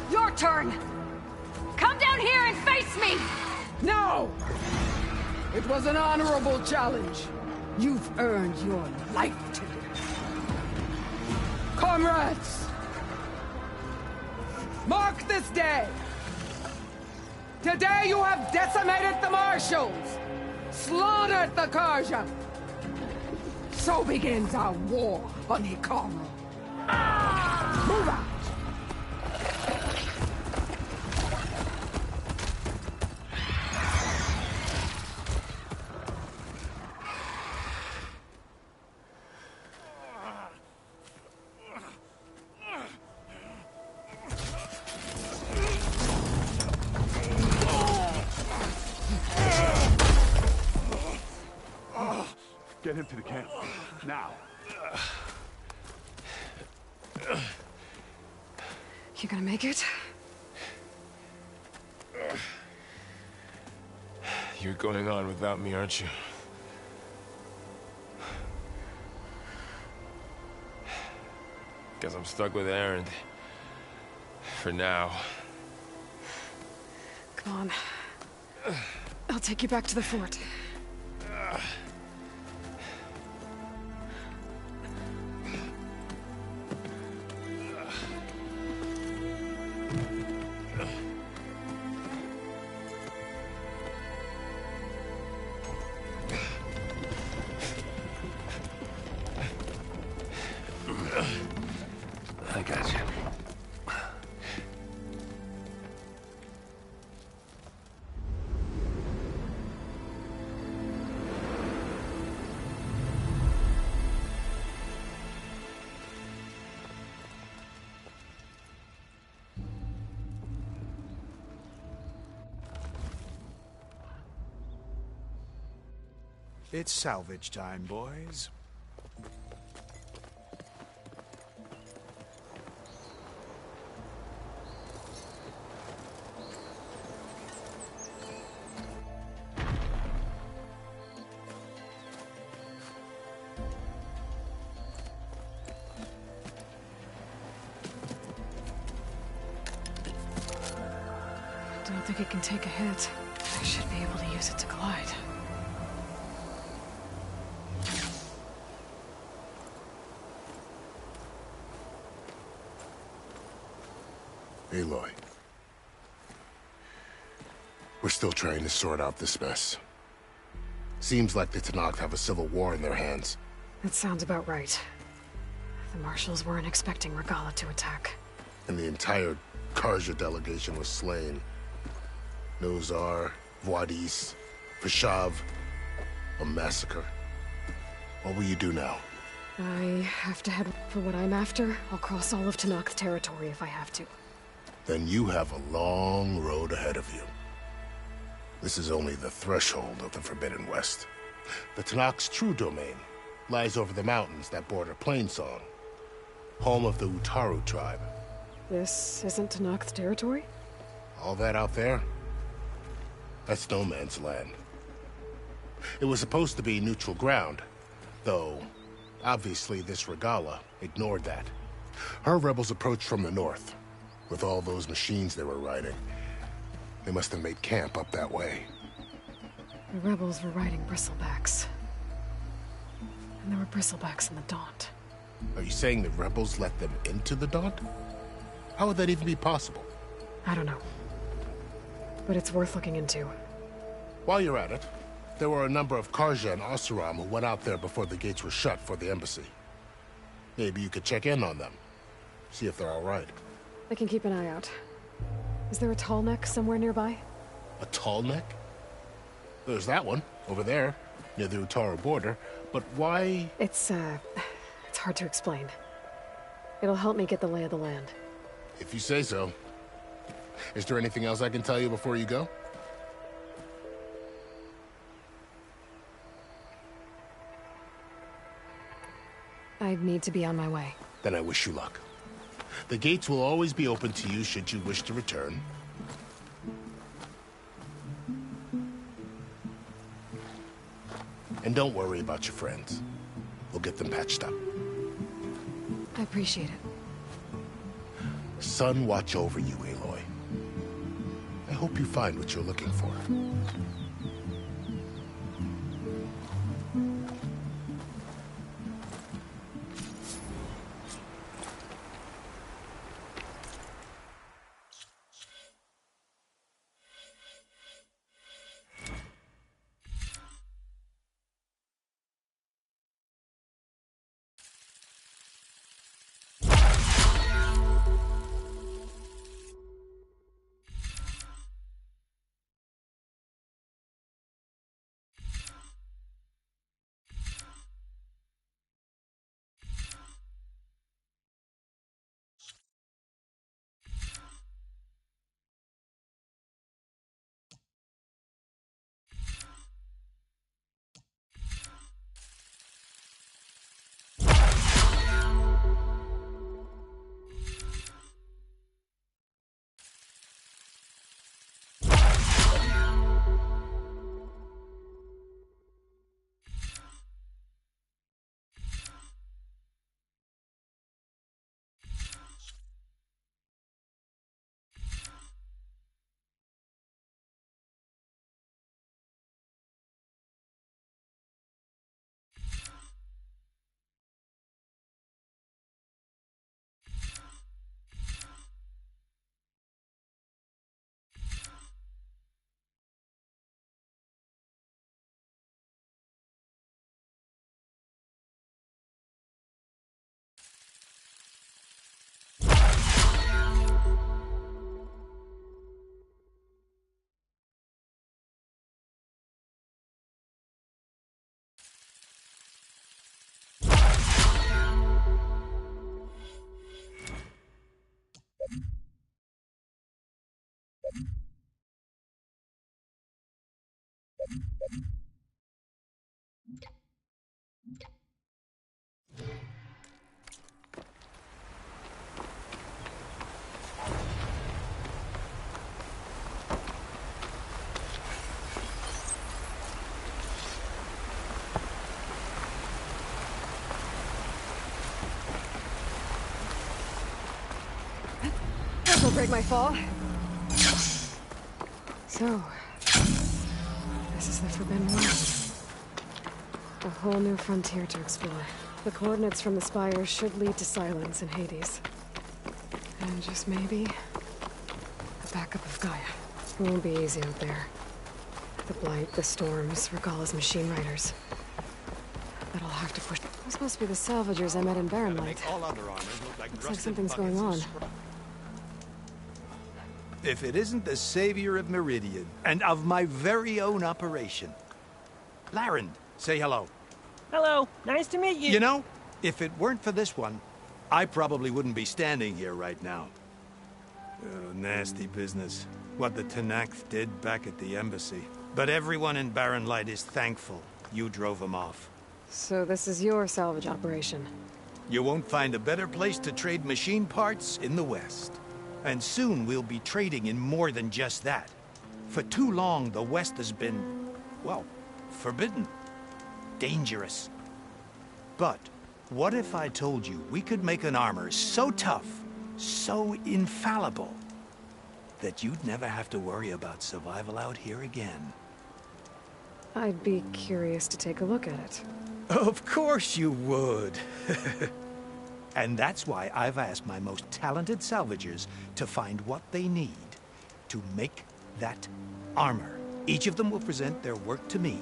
Your turn! Come down here and face me! No! It was an honorable challenge. You've earned your life today. Comrades! Mark this day Today you have decimated the Marshals, slaughtered the Karja. So begins our war on Hikaru. Move out! Get him to the camp. Now. You gonna make it? You're going on without me, aren't you? Guess I'm stuck with Erend. For now. Come on. I'll take you back to the fort. I got you. It's salvage time, boys. Don't think it can take a hit. I should be able to use it to glide. Aloy. We're still trying to sort out this mess. Seems like the Tenakth have a civil war in their hands. That sounds about right. The Marshals weren't expecting Regalla to attack. And the entire Karja delegation was slain. Nozar, Vuadis, Vashav. A massacre. What will you do now? I have to head for what I'm after. I'll cross all of Tenakth territory if I have to. Then you have a long road ahead of you. This is only the threshold of the Forbidden West. The Tenakth's true domain lies over the mountains that border Plainsong, home of the Utaru tribe. This isn't Tenakth territory? All that out there? That's no man's land. It was supposed to be neutral ground, though obviously this Regalla ignored that. Her rebels approached from the north. With all those machines they were riding, they must have made camp up that way. The rebels were riding bristlebacks. And there were bristlebacks in the Daunt. Are you saying the rebels let them into the Daunt? How would that even be possible? I don't know. But it's worth looking into. While you're at it, there were a number of Karja and Oseram who went out there before the gates were shut for the embassy. Maybe you could check in on them. See if they're all right. I can keep an eye out. Is there a tall neck somewhere nearby? A tall neck? There's that one, over there, near the Utaru border. But why? It's hard to explain. It'll help me get the lay of the land. If you say so. Is there anything else I can tell you before you go? I need to be on my way. Then I wish you luck. The gates will always be open to you should you wish to return. And don't worry about your friends. We'll get them patched up. I appreciate it. Sun watch over you, Aloy. I hope you find what you're looking for. This'll break my fall. So, this is the Forbidden West. A whole new frontier to explore. The coordinates from the spires should lead to Silence and Hades. And just maybe, the backup of Gaia. It won't be easy out there. The Blight, the Storms, Regalla's machine riders. But I'll have to push. Those must be the salvagers I met in Barren Light. Looks like something's going on. If it isn't the savior of Meridian, and of my very own operation. Larend, say hello. Hello, nice to meet you. You know, if it weren't for this one, I probably wouldn't be standing here right now. Oh, nasty business. What the Tenakth did back at the embassy. But everyone in Barren Light is thankful you drove them off. So this is your salvage operation? You won't find a better place to trade machine parts in the West. And soon we'll be trading in more than just that. For too long, the West has been, well, forbidden. Dangerous. But what if I told you we could make an armor so tough, so infallible, that you'd never have to worry about survival out here again? I'd be curious to take a look at it. Of course you would. And that's why I've asked my most talented salvagers to find what they need to make that armor. Each of them will present their work to me.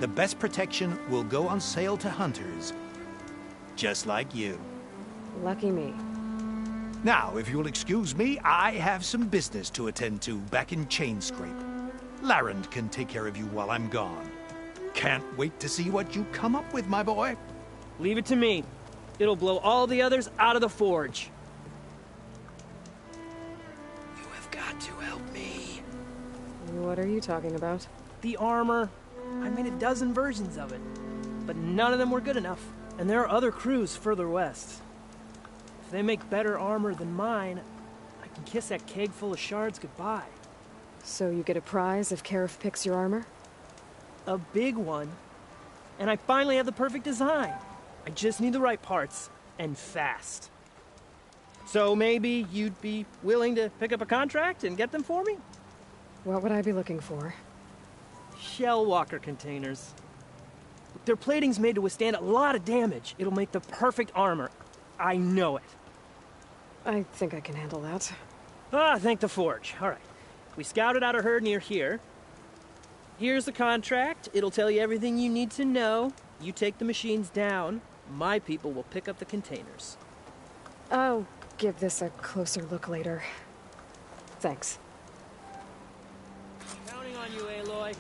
The best protection will go on sale to hunters, just like you. Lucky me. Now, if you'll excuse me, I have some business to attend to back in Chainscrape. Larend can take care of you while I'm gone. Can't wait to see what you come up with, my boy. Leave it to me. It'll blow all the others out of the forge. You have got to help me. What are you talking about? The armor. I made a dozen versions of it, but none of them were good enough. And there are other crews further west. If they make better armor than mine, I can kiss that keg full of shards goodbye. So you get a prize if Karif picks your armor? A big one. And I finally have the perfect design. I just need the right parts, and fast. So maybe you'd be willing to pick up a contract and get them for me? What would I be looking for? Shell walker containers. Their plating's made to withstand a lot of damage. It'll make the perfect armor. I know it. I think I can handle that. Ah, thank the forge. All right. We scouted out a herd near here. Here's the contract. It'll tell you everything you need to know. You take the machines down. My people will pick up the containers. I'll give this a closer look later. Thanks. Counting on you, Aloy.